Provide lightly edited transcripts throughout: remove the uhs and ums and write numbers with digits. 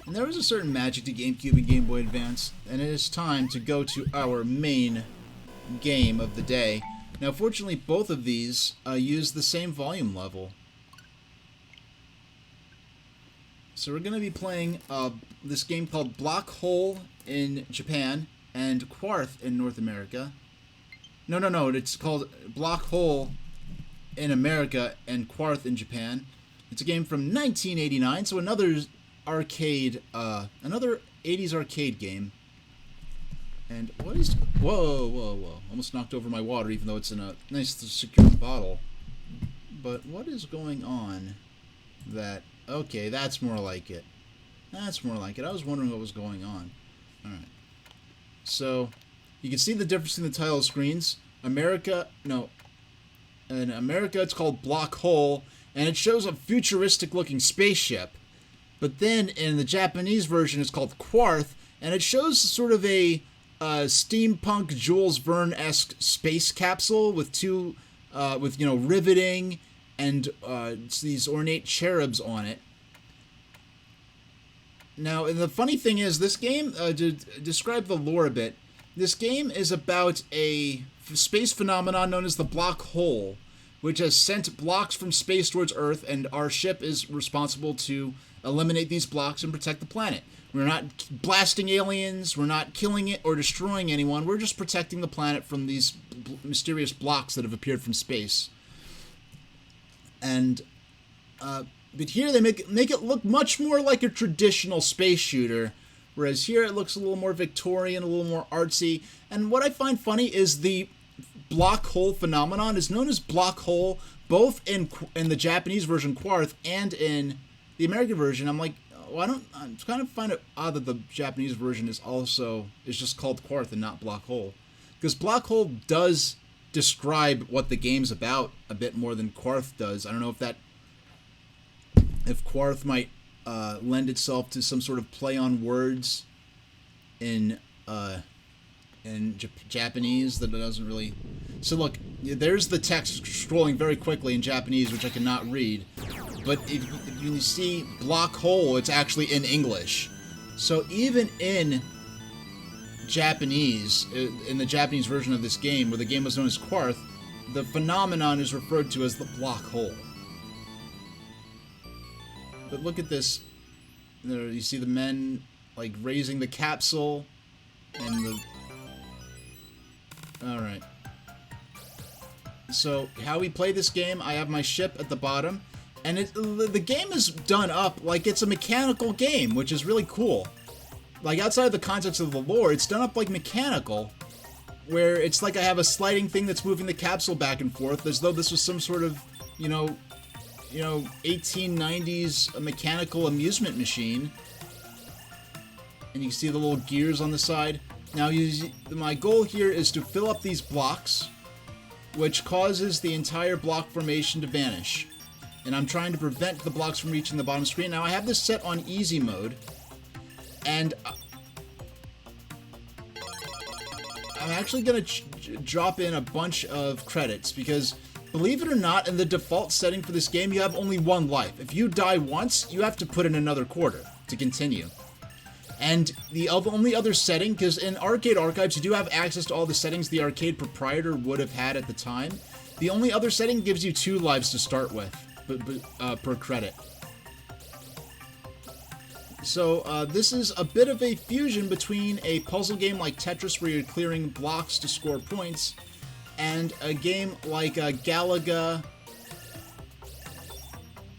And there was a certain magic to GameCube and Game Boy Advance, and it is time to go to our main game of the day. Now, fortunately, both of these use the same volume level. So we're going to be playing this game called Black Hole in Japan and Quarth in North America. No, it's called Black Hole in America and Quarth in Japan. It's a game from 1989, so another arcade, another 80s arcade game. And what is... Whoa. Almost knocked over my water, even though it's in a nice secure bottle. But what is going on that... Okay, that's more like it. That's more like it. I was wondering what was going on. Alright. So, you can see the difference in the title screens. In America, it's called Black Hole, and it shows a futuristic-looking spaceship. But then, in the Japanese version, it's called Quarth, and it shows sort of a steampunk Jules Verne-esque space capsule with riveting and these ornate cherubs on it. Now, and the funny thing is, this game, to describe the lore a bit, this game is about a space phenomenon known as the Black Hole, which has sent blocks from space towards Earth, and our ship is responsible to eliminate these blocks and protect the planet. We're not blasting aliens, we're not killing it or destroying anyone, we're just protecting the planet from these mysterious blocks that have appeared from space. And, but here they make it look much more like a traditional space shooter, whereas here it looks a little more Victorian, a little more artsy. And what I find funny is the Black Hole phenomenon is known as Black Hole both in the Japanese version Quarth and in the American version. I'm like, well, I kind of find it odd that the Japanese version is just called Quarth and not Black Hole, because Black Hole does describe what the game's about a bit more than Quarth does. I don't know if Quarth might lend itself to some sort of play on words in Japanese that it doesn't really... So look, there's the text scrolling very quickly in Japanese, which I cannot read. But if you see Black Hole, it's actually in English. So even in Japanese, in the Japanese version of this game, where the game was known as Quarth, the phenomenon is referred to as the Black Hole. But look at this. There, you see the men, like, raising the capsule, and the... Alright. So, how we play this game, I have my ship at the bottom, and the game is done up like it's a mechanical game, which is really cool. Like, outside of the context of the lore, it's done up like mechanical, where it's like I have a sliding thing that's moving the capsule back and forth, as though this was some sort of, 1890s mechanical amusement machine. And you can see the little gears on the side. Now, my goal here is to fill up these blocks, which causes the entire block formation to vanish. And I'm trying to prevent the blocks from reaching the bottom screen. Now, I have this set on easy mode, and I'm actually going to drop in a bunch of credits, because, believe it or not, in the default setting for this game, you have only one life. If you die once, you have to put in another quarter to continue. And the only other setting, because in Arcade Archives, you do have access to all the settings the arcade proprietor would have had at the time. The only other setting gives you 2 lives to start with, per credit. So, this is a bit of a fusion between a puzzle game like Tetris, where you're clearing blocks to score points, and a game like Galaga...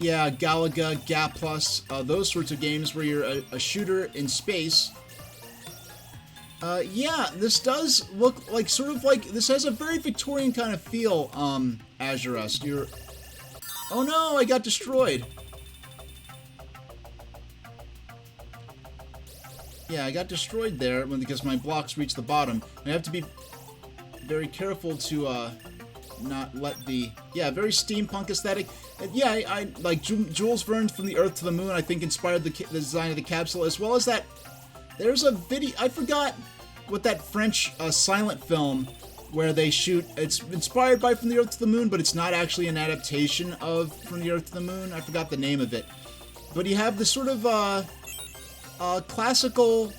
Yeah, Galaga, Gaplus, those sorts of games where you're a shooter in space. Yeah, this does look like, this has a very Victorian kind of feel, Azurust. Oh no, I got destroyed. Yeah, I got destroyed there because my blocks reached the bottom. I have to be very careful to, not let the... Yeah, very steampunk aesthetic. Yeah, I like Jules Verne from the Earth to the Moon, I think inspired the design of the capsule, as well as that... There's a video... I forgot what that French silent film where they shoot... It's inspired by From the Earth to the Moon, but it's not actually an adaptation of From the Earth to the Moon. I forgot the name of it. But you have this sort of, classical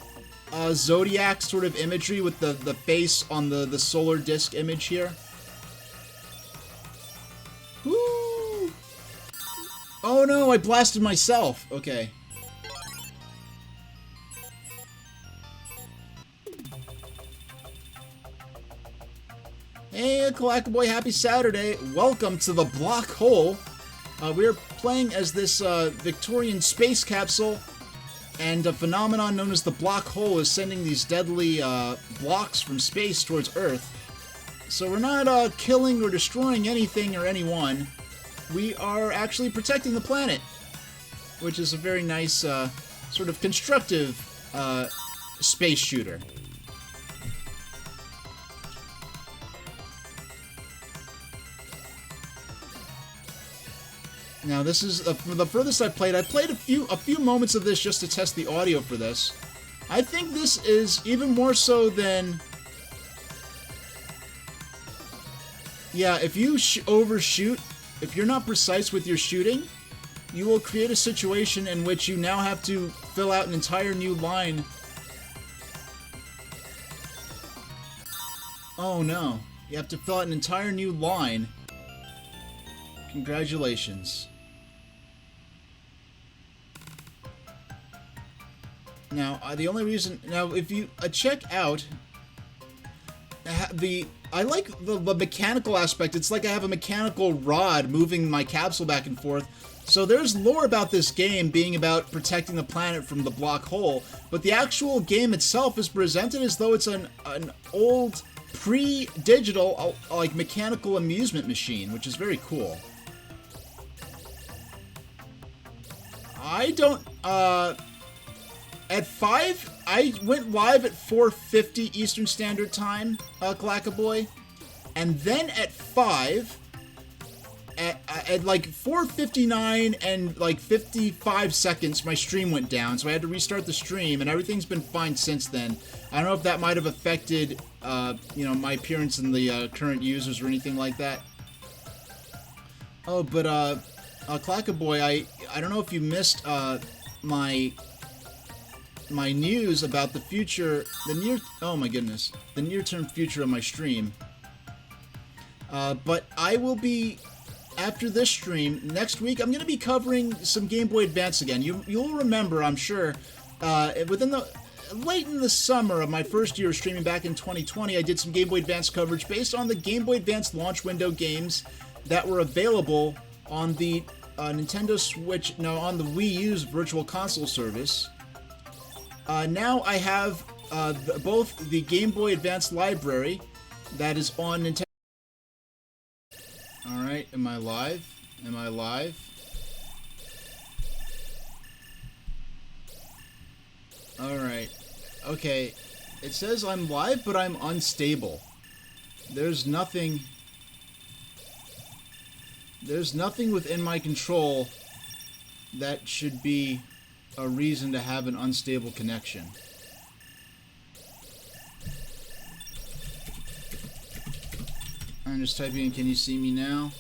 zodiac sort of imagery with the face on the solar disk image here. Woo! Oh no, I blasted myself. Okay. Hey, Kalakaboy, happy Saturday. Welcome to the Black Hole. We're playing as this Victorian space capsule, and a phenomenon known as the Black Hole is sending these deadly blocks from space towards Earth. So we're not killing or destroying anything or anyone. We are actually protecting the planet, which is a very nice sort of constructive space shooter. Now this is the furthest I've played. I played a few moments of this just to test the audio for this. I think this is even more so than... Yeah, if you overshoot, if you're not precise with your shooting, you will create a situation in which you now have to fill out an entire new line. Oh no, you have to fill out an entire new line. Congratulations. Now, the only reason... Now, if you check out... I like the mechanical aspect. It's like I have a mechanical rod moving my capsule back and forth. So there's lore about this game being about protecting the planet from the black hole. But the actual game itself is presented as though it's an old, pre-digital, like, mechanical amusement machine, which is very cool. I don't... At 5, I went live at 4:50 Eastern Standard Time, Clackaboy. And then at 5, at like 4:59 and like 55 seconds, my stream went down. So I had to restart the stream, and everything's been fine since then. I don't know if that might have affected, you know, my appearance in the current users or anything like that. Oh, but, Clackaboy, I don't know if you missed, my news about the future, oh my goodness, the near-term future of my stream. But I will be, after this stream, next week, I'm going to be covering some Game Boy Advance again. You'll remember, I'm sure, late in the summer of my first year of streaming back in 2020, I did some Game Boy Advance coverage based on the Game Boy Advance launch window games that were available on the Nintendo Switch, no, on the Wii U's Virtual Console service. Now I have both the Game Boy Advance library that is on Nintendo. Alright, am I live? Am I live? Alright. Okay. It says I'm live, but I'm unstable. There's nothing within my control that should be a reason to have an unstable connection. I'm just typing in, can you see me now?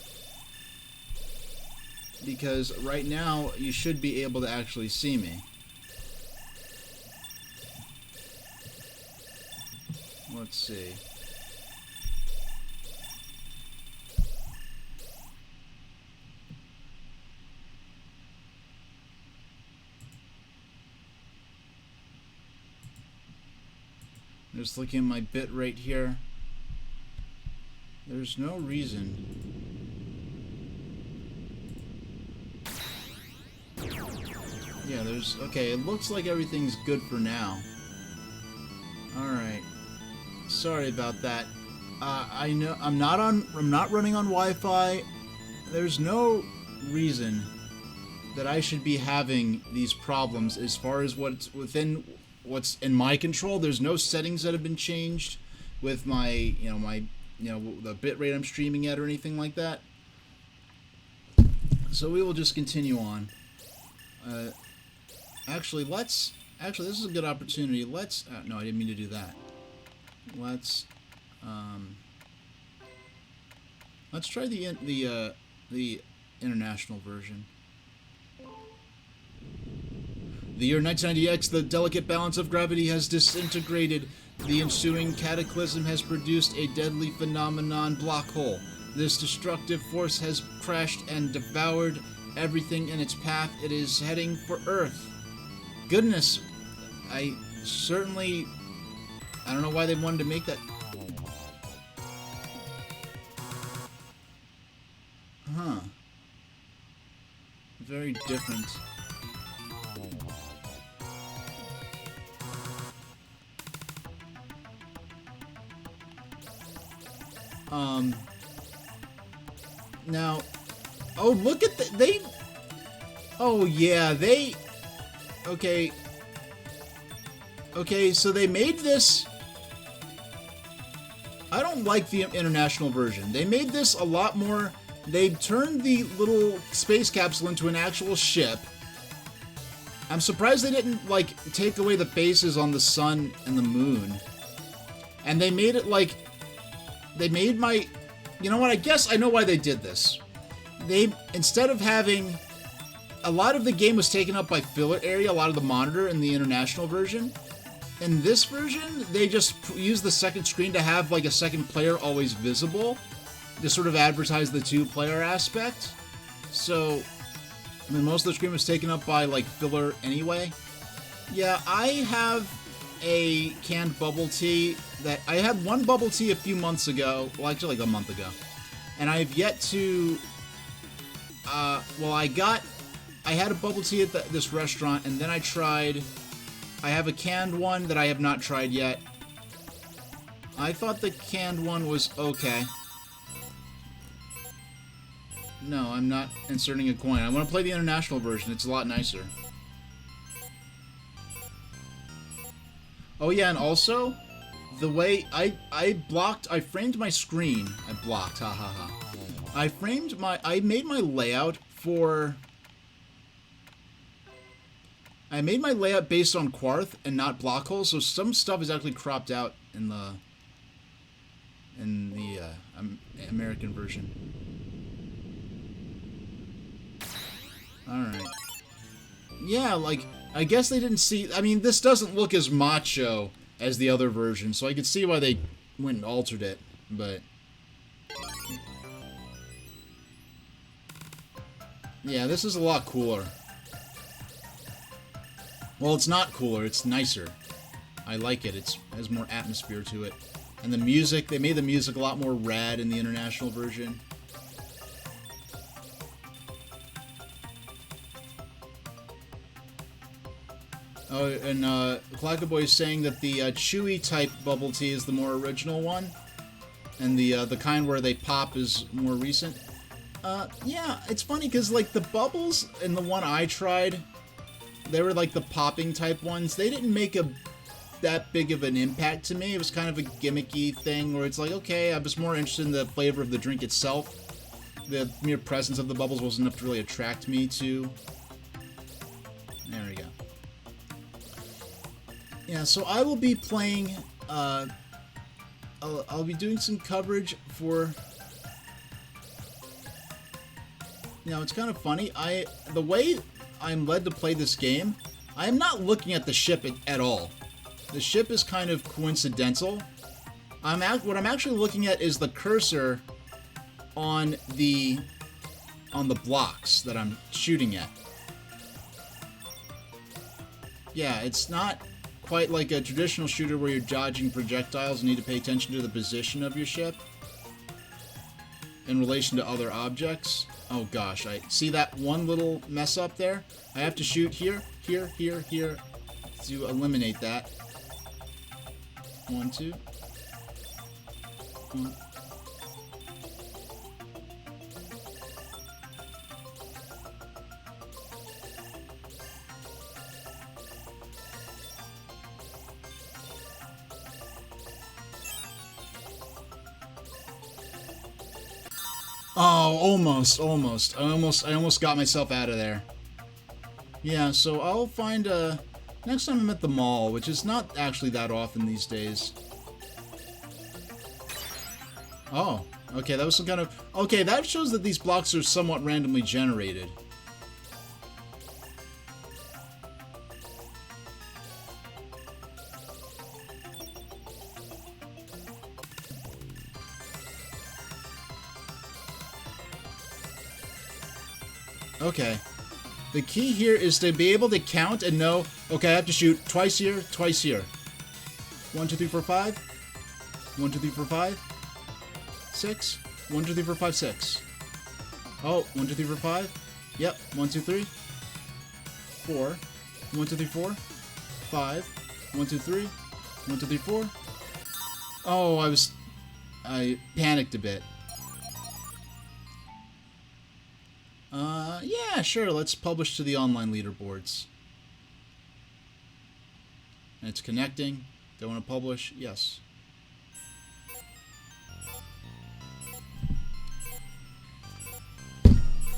Because right now, you should be able to actually see me. Let's see. Just looking at my bit rate here. There's no reason. Yeah, okay, it looks like everything's good for now. Alright. Sorry about that. I know I'm not running on Wi-Fi. There's no reason that I should be having these problems as far as what's in my control. There's no settings that have been changed with my, the bit rate I'm streaming at or anything like that. So we will just continue on. Actually, this is a good opportunity. No, I didn't mean to do that. Let's try the international version. The year 1990X, the delicate balance of gravity has disintegrated. The ensuing cataclysm has produced a deadly phenomenon, black hole. This destructive force has crashed and devoured everything in its path. It is heading for Earth. Goodness, I don't know why they wanted to make that. Huh. Very different. Now, oh, look at oh yeah, okay, so they made this, I don't like the international version. They made this a lot more, they turned the little space capsule into an actual ship. I'm surprised they didn't, like, take away the faces on the sun and the moon. And they made it like, you know what, I guess I know why they did this. Instead of having, a lot of the game was taken up by filler area, a lot of the monitor in the international version. In this version, they just use the second screen to have, like, a second player always visible, to sort of advertise the two-player aspect. So, I mean, most of the screen was taken up by, like, filler anyway. Yeah, I have a canned bubble tea I had one bubble tea a few months ago, well, actually like a month ago, and I have yet to, I had a bubble tea at this restaurant, and then I have a canned one that I have not tried yet. I thought the canned one was okay. No, I'm not inserting a coin. I want to play the international version. It's a lot nicer. Oh yeah, and also, the way I framed my screen. I blocked, ha ha ha. I made my layout based on Quarth and not block hole, so some stuff is actually cropped out in the American version. Alright. Yeah, like, I guess they didn't see, I mean, this doesn't look as macho as the other version, so I could see why they went and altered it, but yeah, this is a lot cooler. Well, it's not cooler, it's nicer. I like it, it has more atmosphere to it. And the music, they made the music a lot more rad in the international version. Oh, and Clackaboy is saying that the chewy type bubble tea is the more original one, and the kind where they pop is more recent. Yeah, it's funny because, like, the bubbles in the one I tried, they were like the popping type ones. They didn't make that big of an impact to me. It was kind of a gimmicky thing where it's like, okay, I was more interested in the flavor of the drink itself. The mere presence of the bubbles wasn't enough to really attract me to. There we go. Yeah, so I will be playing, I'll be doing some coverage for, you know, it's kind of funny, the way I'm led to play this game, I am not looking at the ship at all. The ship is kind of coincidental. What I'm actually looking at is the cursor on the blocks that I'm shooting at. Yeah, it's not quite like a traditional shooter where you're dodging projectiles and need to pay attention to the position of your ship in relation to other objects. Oh gosh, I see that one little mess up there. I have to shoot here, here, here, here to eliminate that. 1, 2. 1. Oh, almost. I almost got myself out of there. Yeah, so I'll find next time I'm at the mall, which is not actually that often these days. Oh, okay, that was some kind of... Okay, that shows that these blocks are somewhat randomly generated. Okay. The key here is to be able to count and know, okay, I have to shoot twice here, twice here. 1, 2, 3, 4, 5. 1, 2, 3, 4, 5. 6. 1, 2, 3, 4, 5, 6. Oh, 1, 2, 3, 4, 5. Yep. 1, 2, 3. 4. 1, 2, 3, 4. 5. 1, 2, 3. 1, 2, 3, 4. Oh, I panicked a bit. Yeah, sure, let's publish to the online leaderboards. And it's connecting. Do I want to publish? Yes.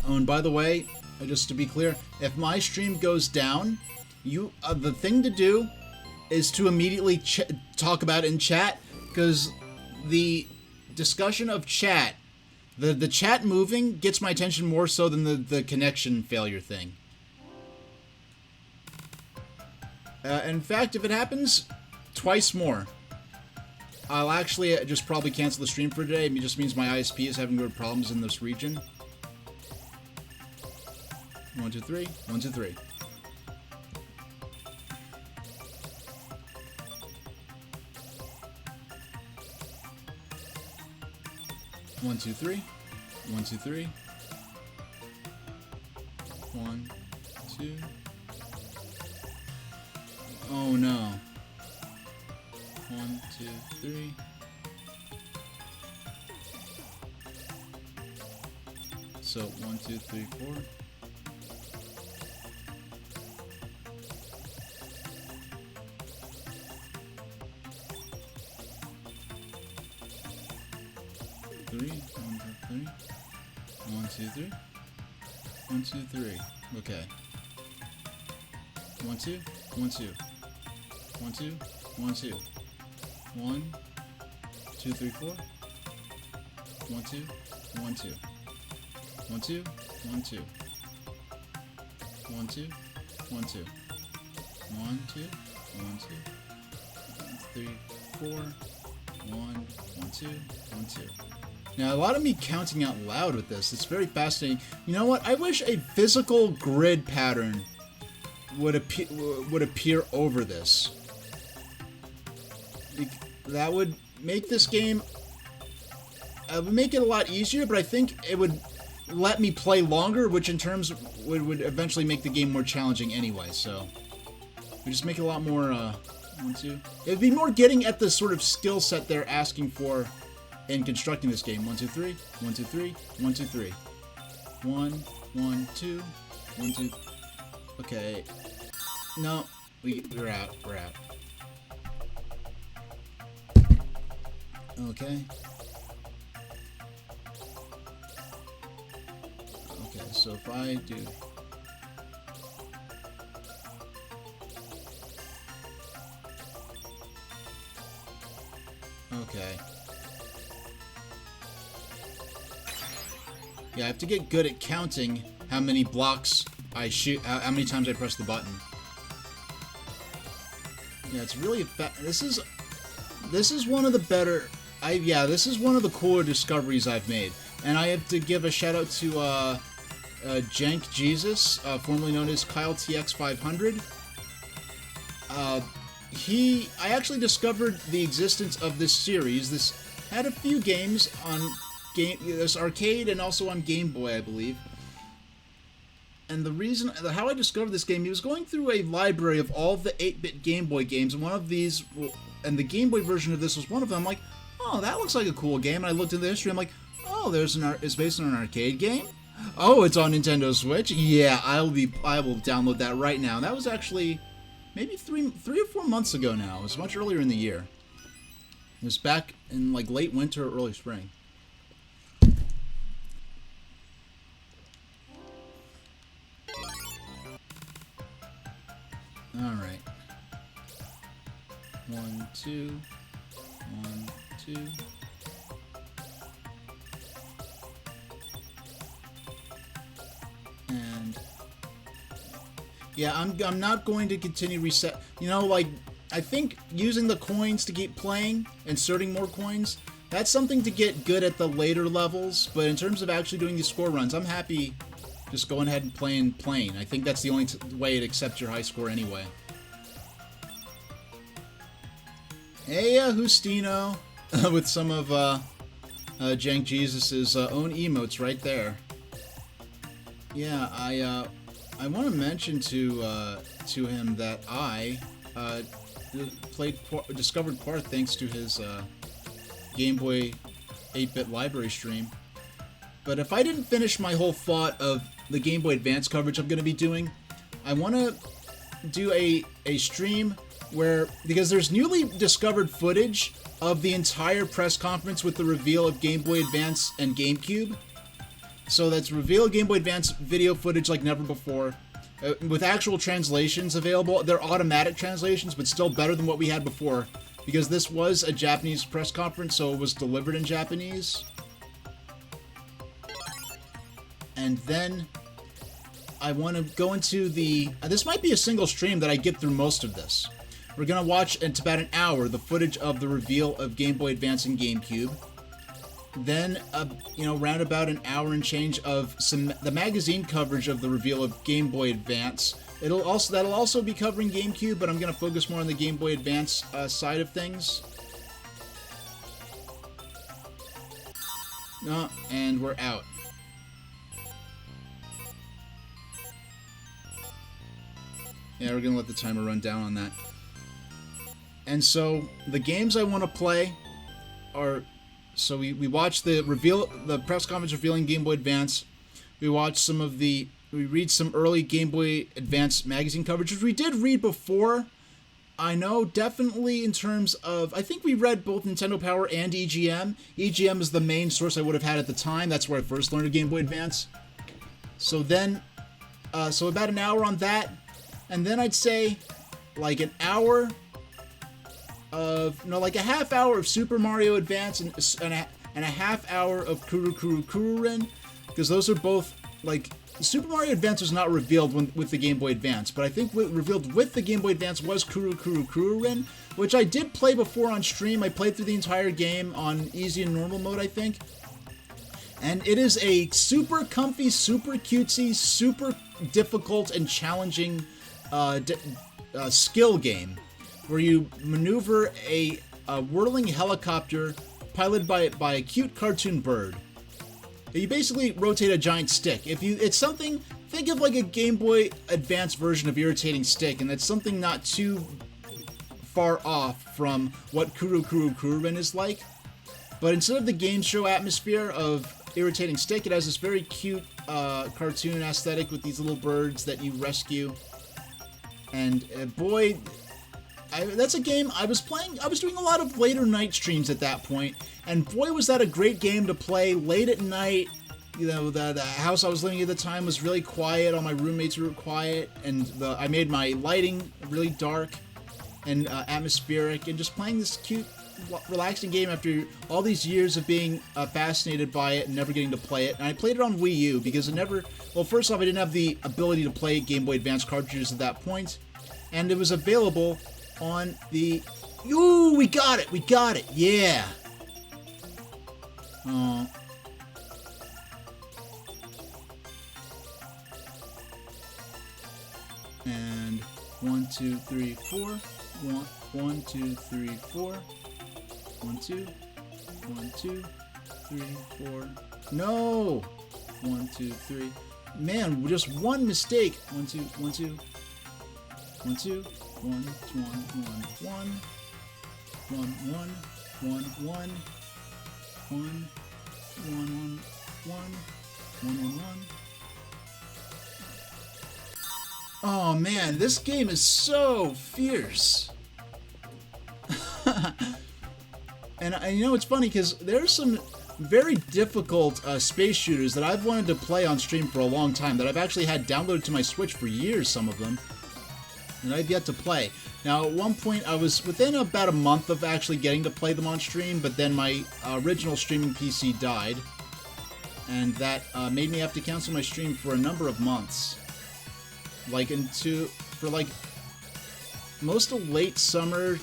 Oh, and by the way, just to be clear, if my stream goes down, the thing to do is to immediately talk about it in chat, because the discussion of chat, the chat moving gets my attention more so than the connection failure thing. In fact, if it happens twice more, I'll actually just probably cancel the stream for today. It just means my ISP is having weird problems in this region. 1, 2, 3. 1, 2, 3. One, two, three. 1, 2, 3. 1, 2. Oh no. 1, 2, 3. So 1, 2, 3, 4. Three, 1, 2, 3. 1, 2, 3. Okay. 1, 2, 1, 2. 1, 2, 1, 2. 1, 2, 3, 4. 1, 2, 1, 2. 1, 2, 1, 2. 1, 2, 1, 2. 1, 2, 1, 2. 3, 4. 1, 1, 2, 1, 2. Now, a lot of me counting out loud with this. It's very fascinating. You know what? I wish a physical grid pattern would appear over this. That would make this game... It would make it a lot easier, but I think it would let me play longer, which in terms would eventually make the game more challenging anyway, so... It would just make it a lot more, 1, 2... It'd be more getting at the sort of skill set they're asking for in constructing this game. 1, 2, 3. 1, 2, 3. 1, 2, 3. 1, 1, 2. 1, 2... Okay. No. We're out. We're out. Okay. Okay, so if I do... Okay. Yeah, I have to get good at counting how many blocks I shoot, how many times I press the button. Yeah, it's really this is one of the better. This is one of the cooler discoveries I've made, and I have to give a shout out to Jank Jesus, formerly known as Kyle TX500. I actually discovered the existence of this series. This had a few games on this arcade and also on Game Boy, I believe. And the reason, how I discovered this game, he was going through a library of all the 8-bit Game Boy games, and one of these, and the Game Boy version of this was one of them. I'm like, oh, that looks like a cool game. And I looked into the history. I'm like, oh, it's based on an arcade game. Oh, it's on Nintendo Switch. Yeah, I will download that right now. And that was actually maybe three or 4 months ago now. It was much earlier in the year. It was back in like late winter or early spring. Alright. 1, 2. 1, 2. And yeah, I'm not going to continue reset. You know, like, I think using the coins to keep playing, inserting more coins, that's something to get good at the later levels, but in terms of actually doing these score runs, I'm happy just going ahead and playing plain. I think that's the only way it accepts your high score anyway. Hey, Hustino, with some of Jank Jesus's own emotes right there. Yeah, I want to mention to him that I discovered Quarth thanks to his Game Boy 8-bit library stream. But if I didn't finish my whole thought of the Game Boy Advance coverage I'm going to be doing, I want to do a stream where, because there's newly discovered footage of the entire press conference with the reveal of Game Boy Advance and GameCube. So that's reveal Game Boy Advance video footage like never before, with actual translations available. They're automatic translations, but still better than what we had before, because this was a Japanese press conference, so it was delivered in Japanese. And then I want to go into the... this might be a single stream that I get through most of this. We're going to watch, it's about an hour, the footage of the reveal of Game Boy Advance and GameCube. Then, round about an hour and change of the magazine coverage of the reveal of Game Boy Advance. That'll also be covering GameCube, but I'm going to focus more on the Game Boy Advance side of things. And we're out. Yeah, we're going to let the timer run down on that. And so, the games I want to play are... So we watched the press conference revealing Game Boy Advance. We watched we read some early Game Boy Advance magazine coverage, which we did read before. I know, definitely in terms of, I think we read both Nintendo Power and EGM. EGM is the main source I would have had at the time. That's where I first learned of Game Boy Advance. So then, so about an hour on that. And then I'd say like an hour of, like a half hour of Super Mario Advance and a half hour of Kuru Kuru Kururin, because those are both, like, Super Mario Advance was not revealed with the Game Boy Advance, but I think what revealed with the Game Boy Advance was Kuru Kuru Kururin, which I did play before on stream. I played through the entire game on easy and normal mode, I think. And it is a super comfy, super cutesy, super difficult and challenging skill game, where you maneuver a whirling helicopter piloted by a cute cartoon bird. You basically rotate a giant stick. It's something, think of like a Game Boy Advance version of Irritating Stick, and it's something not too far off from what Kuru Kuru Kururin is like. But instead of the game show atmosphere of Irritating Stick, it has this very cute cartoon aesthetic with these little birds that you rescue. And boy... that's a game I was playing. I was doing a lot of later night streams at that point, and boy was that a great game to play late at night. The house I was living at the time was really quiet. All my roommates were quiet, and I made my lighting really dark and atmospheric, and just playing this cute, relaxing game after all these years of being fascinated by it and never getting to play it. And I played it on Wii U because it never... Well, first off, I didn't have the ability to play Game Boy Advance cartridges at that point, and it was available on the... Ooh, we got it, yeah! Oh. And 1, 2, 3, 4. 1, 2, 3, 4. 1, 2. 1, 2, 3, 4. No! 1, 2, 3. Man, just one mistake. 1, 2, 1, 2. 1, 2. 1, 1, 1, 1, 1, 1, 1, 1, 1, 1, 1, 1. Oh man, this game is so fierce. And it's funny because there's some very difficult space shooters that I've wanted to play on stream for a long time, that I've actually had downloaded to my Switch for years, some of them, and I've yet to play. Now, at one point, I was within about a month of actually getting to play them on stream, but then my original streaming PC died, and that made me have to cancel my stream for a number of months. Most of late summer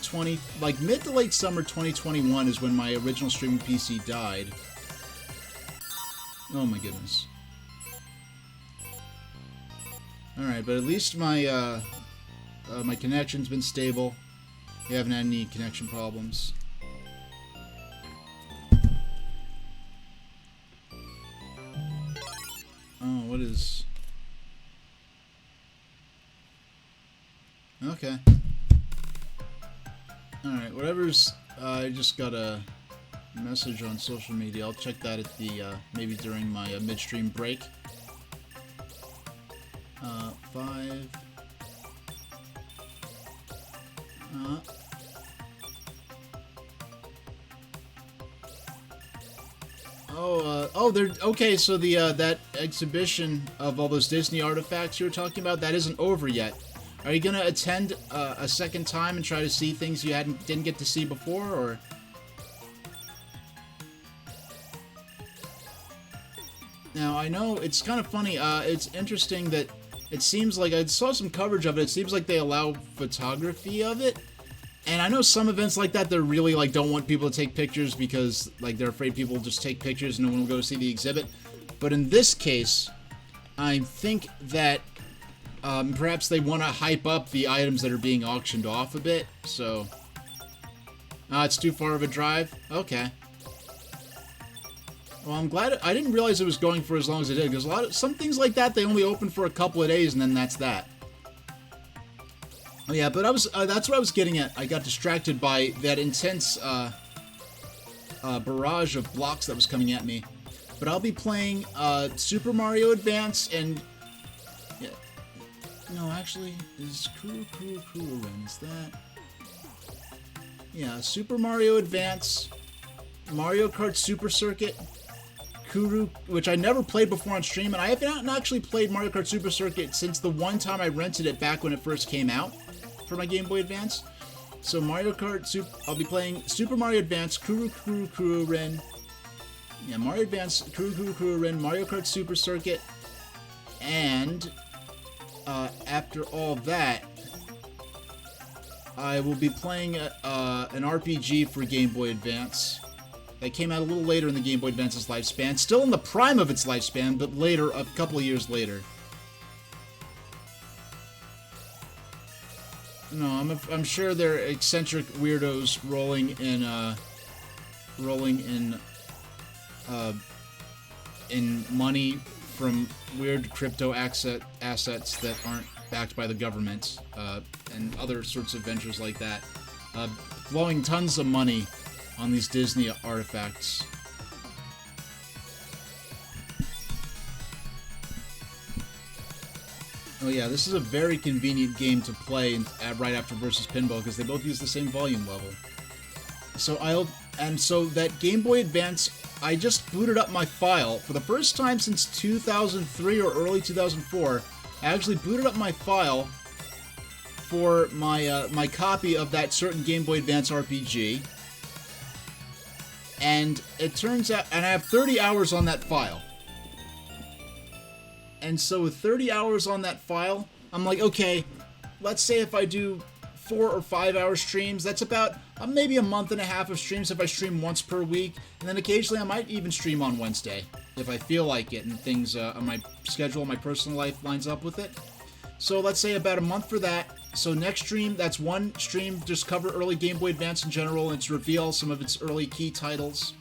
mid to late summer 2021 is when my original streaming PC died. Oh my goodness. Alright, but at least my, my connection's been stable. We haven't had any connection problems. Oh, what is... Okay. Alright, whatever's... I just got a message on social media. I'll check that at the, maybe during my midstream break. 5... Oh, they're okay. So the that exhibition of all those Disney artifacts you were talking about, that isn't over yet. Are you gonna attend a second time and try to see things you didn't get to see before, or? Now I know it's kind of funny. It's interesting that it seems like I saw some coverage of it. It seems like they allow photography of it. And I know some events like that, they're really, like, don't want people to take pictures because, like, they're afraid people will just take pictures and no one will go see the exhibit. But in this case, I think that perhaps they want to hype up the items that are being auctioned off a bit, so... it's too far of a drive? Okay. Well, I'm glad... I didn't realize it was going for as long as it did, because some things like that, they only open for a couple of days, and then that's that. Oh yeah, but I was that's what I was getting at. I got distracted by that intense barrage of blocks that was coming at me. But I'll be playing Super Mario Advance and... Yeah, no, actually, is Ren, is that... Yeah, Super Mario Advance, Mario Kart Super Circuit, Kuru, which I never played before on stream, and I have not actually played Mario Kart Super Circuit since the one time I rented it back when it first came out for my Game Boy Advance. So Mario Kart I'll be playing Super Mario Advance, Kuru Ren. Yeah, Mario Advance, Kuru Ren, Mario Kart Super Circuit, and after all that, I will be playing an RPG for Game Boy Advance. That came out a little later in the Game Boy Advance's lifespan. Still in the prime of its lifespan, but later, a couple of years later. No, I'm sure they're eccentric weirdos rolling in money from weird crypto assets that aren't backed by the government, and other sorts of ventures like that, blowing tons of money on these Disney artifacts. Oh yeah, this is a very convenient game to play right after Versus Pinball because they both use the same volume level. So so that Game Boy Advance, I just booted up my file for the first time since 2003 or early 2004. I actually booted up my file for my my copy of that certain Game Boy Advance RPG, and it turns out, and I have 30 hours on that file. And so with 30 hours on that file, I'm like, okay, let's say if I do 4 or 5 hour streams, that's about maybe a month and a half of streams if I stream once per week. And then occasionally I might even stream on Wednesday if I feel like it and things on my schedule, my personal life lines up with it. So let's say about a month for that. So next stream, that's one stream, just cover early Game Boy Advance in general and to reveal some of its early key titles.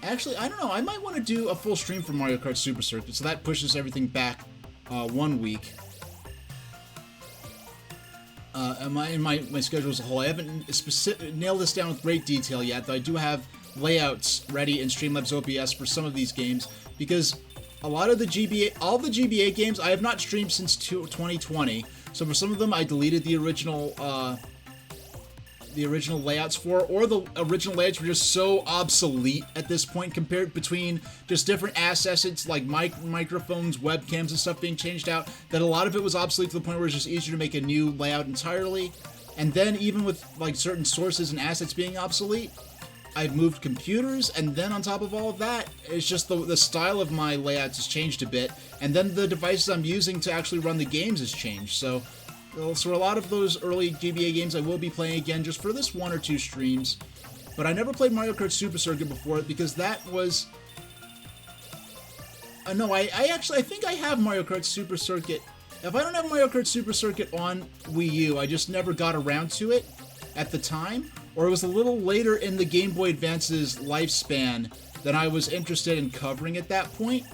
Actually, I don't know, I might want to do a full stream for Mario Kart Super Circuit, so that pushes everything back 1 week. In my schedule as a whole, I haven't nailed this down with great detail yet, though I do have layouts ready in Streamlabs OBS for some of these games, because a lot of all the GBA games, I have not streamed since 2020, so for some of them I deleted the original layouts for, or the original layouts were just so obsolete at this point compared between just different assets, it's like microphones, webcams, and stuff being changed out, that a lot of it was obsolete to the point where it's just easier to make a new layout entirely. And then even with like certain sources and assets being obsolete, I've moved computers, and then on top of all of that, it's just the style of my layouts has changed a bit, and then the devices I'm using to actually run the games has changed. So a lot of those early GBA games I will be playing again just for this 1 or 2 streams. But I never played Mario Kart Super Circuit before because that was... No, I think I have Mario Kart Super Circuit. If I don't have Mario Kart Super Circuit on Wii U, I just never got around to it at the time, or it was a little later in the Game Boy Advance's lifespan than I was interested in covering at that point.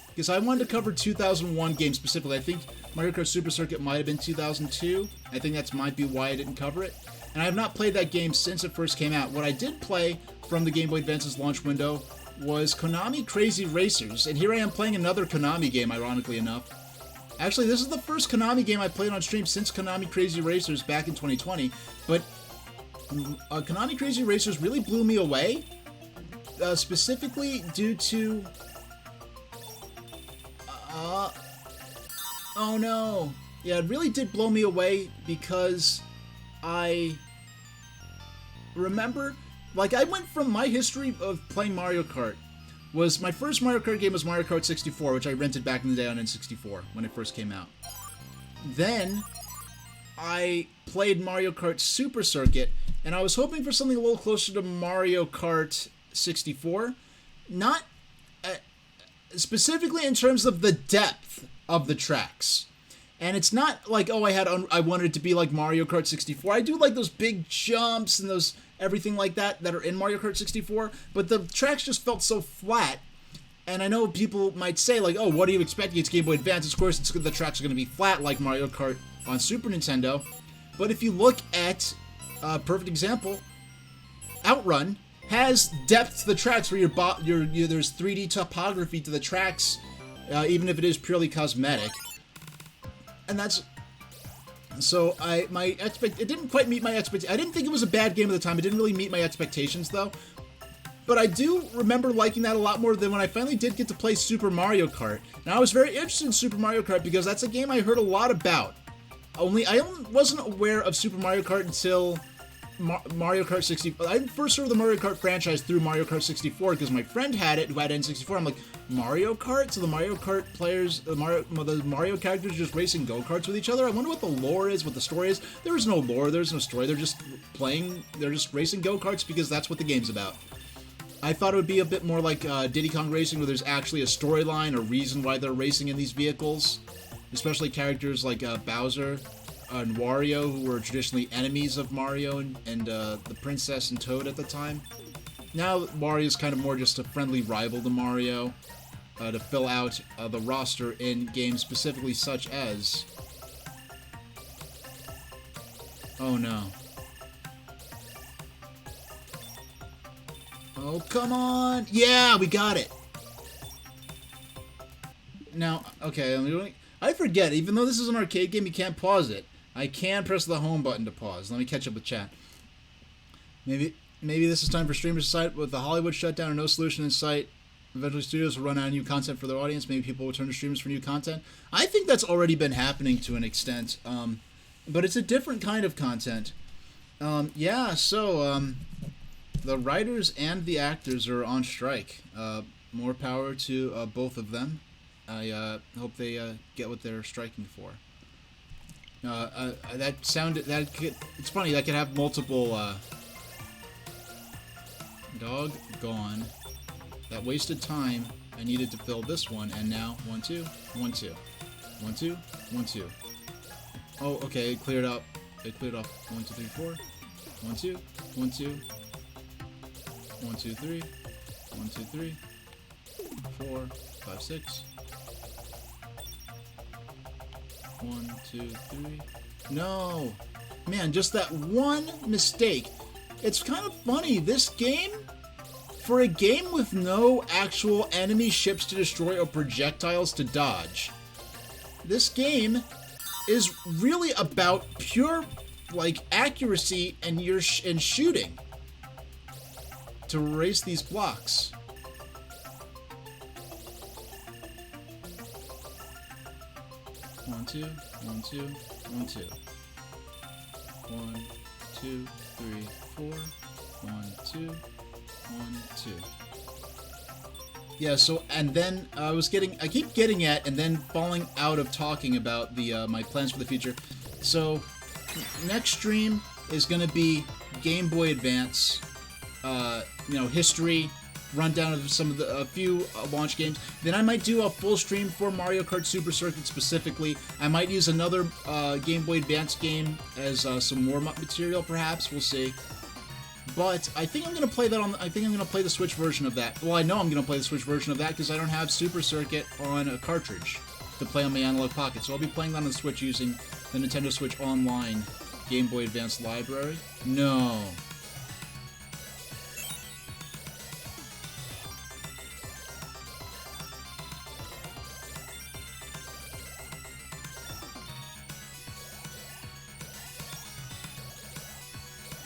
Because I wanted to cover 2001 games specifically. I think Mario Kart Super Circuit might have been 2002. I think that might be why I didn't cover it. And I have not played that game since it first came out. What I did play from the Game Boy Advance's launch window was Konami Crazy Racers. And here I am playing another Konami game, ironically enough. Actually, this is the first Konami game I played on stream since Konami Crazy Racers back in 2020. But Konami Crazy Racers really blew me away. Specifically due to... oh no. Yeah, it really did blow me away because I remember, like, I went from my history of playing Mario Kart was my first Mario Kart game was Mario Kart 64, which I rented back in the day on N64 when it first came out. Then I played Mario Kart Super Circuit, and I was hoping for something a little closer to Mario Kart 64. Not specifically in terms of the depth of the tracks. And it's not like, oh, I wanted it to be like Mario Kart 64. I do like those big jumps and those everything like that are in Mario Kart 64, but the tracks just felt so flat. And I know people might say, like, oh, what are you expecting? It's Game Boy Advance. Of course, the tracks are going to be flat like Mario Kart on Super Nintendo. But if you look at a perfect example, Outrun has depth to the tracks where there's 3D topography to the tracks, even if it is purely cosmetic. And that's... So, it didn't quite meet my expectations. I didn't think it was a bad game at the time. It didn't really meet my expectations, though. But I do remember liking that a lot more than when I finally did get to play Super Mario Kart. Now, I was very interested in Super Mario Kart because that's a game I heard a lot about. I wasn't aware of Super Mario Kart until Mario Kart 64. I first heard of the Mario Kart franchise through Mario Kart 64 because my friend had it who had N64. I'm like, Mario Kart? So the Mario Kart players, the Mario characters just racing go-karts with each other? I wonder what the lore is, what the story is. There's no lore, there's no story. They're just racing go-karts because that's what the game's about. I thought it would be a bit more like Diddy Kong Racing, where there's actually a storyline, a reason why they're racing in these vehicles. Especially characters like Bowser and Wario, who were traditionally enemies of Mario and the Princess and Toad at the time. Now Mario's kind of more just a friendly rival to Mario to fill out the roster in games specifically such as... Oh no. Oh, come on! Yeah, we got it! Now, okay, I forget, even though this is an arcade game, you can't pause it. I can press the home button to pause. Let me catch up with chat. Maybe this is time for streamers to decide. With the Hollywood shutdown and no solution in sight, eventually studios will run out of new content for their audience. Maybe people will turn to streamers for new content. I think that's already been happening to an extent, but it's a different kind of content. The writers and the actors are on strike. More power to both of them. I hope they get what they're striking for. It's funny, that could have multiple, doggone. That wasted time. I needed to fill this one, and now, 1, 2, 1, 2. 1, 2, 1, 2. Oh, okay, it cleared up. It cleared off 1, 2, 3, 4. 1, 2, 1, 2. 1, 2, 3. 1, 2, 3. 4, 5, 6. 1, 2, 3. No! Man, just that one mistake. It's kind of funny. This game, for a game with no actual enemy ships to destroy or projectiles to dodge, this game is really about pure, like, accuracy and shooting to erase these blocks. One, two, 1, 2, 1, 2. 1, 2, 3, 4. 1, 2, 1, 2. Yeah, so, and then I keep getting at and then falling out of talking about my plans for the future. So, next stream is going to be Game Boy Advance, history, rundown of some of the a few launch games. Then I might do a full stream for Mario Kart Super Circuit specifically. I might use another Game Boy Advance game as some warm-up material, perhaps. We'll see. But I think I'm gonna play that on. I think I'm gonna play the Switch version of that. Well, I know I'm gonna play the Switch version of that because I don't have Super Circuit on a cartridge to play on my Analog Pocket. So I'll be playing that on the Switch using the Nintendo Switch Online Game Boy Advance library. No.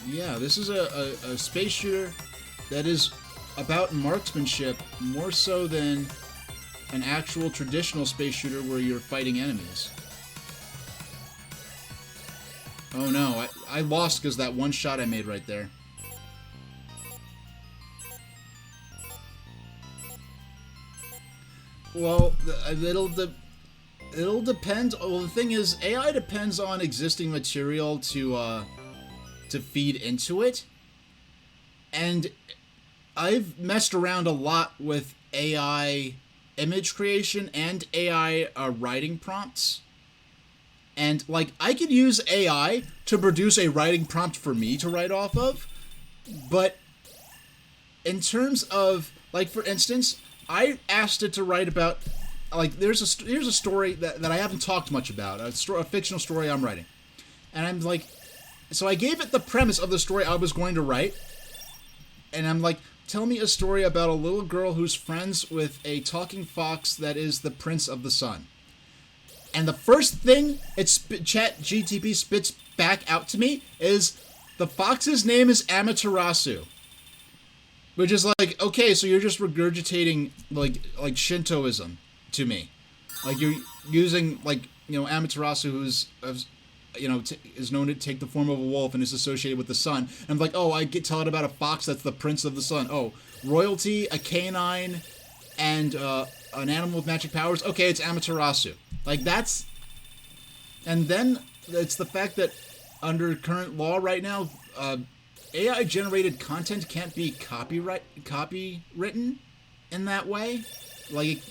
Yeah, this is a space shooter that is about marksmanship more so than an actual traditional space shooter where you're fighting enemies. Oh no, I lost because that one shot I made right there. Well, it'll depend. Well, the thing is, AI depends on existing material to feed into it, and I've messed around a lot with AI image creation and AI writing prompts, and like I could use AI to produce a writing prompt for me to write off of, but in terms of, like, for instance, I asked it to write about, like, here's a story that I haven't talked much about, a fictional story I'm writing, and I'm like, so I gave it the premise of the story I was going to write, and I'm like, tell me a story about a little girl who's friends with a talking fox that is the prince of the sun. And the first thing ChatGPT spits back out to me is, the fox's name is Amaterasu. Which is like, okay, so you're just regurgitating like Shintoism to me. Like, you're using, like, you know, Amaterasu, who's is known to take the form of a wolf and is associated with the sun. And I'm like, oh, I get tell it about a fox that's the prince of the sun. Oh, royalty, a canine, and an animal with magic powers. Okay, it's Amaterasu. Like, that's... And then it's the fact that under current law right now, AI-generated content can't be copywritten in that way. Like,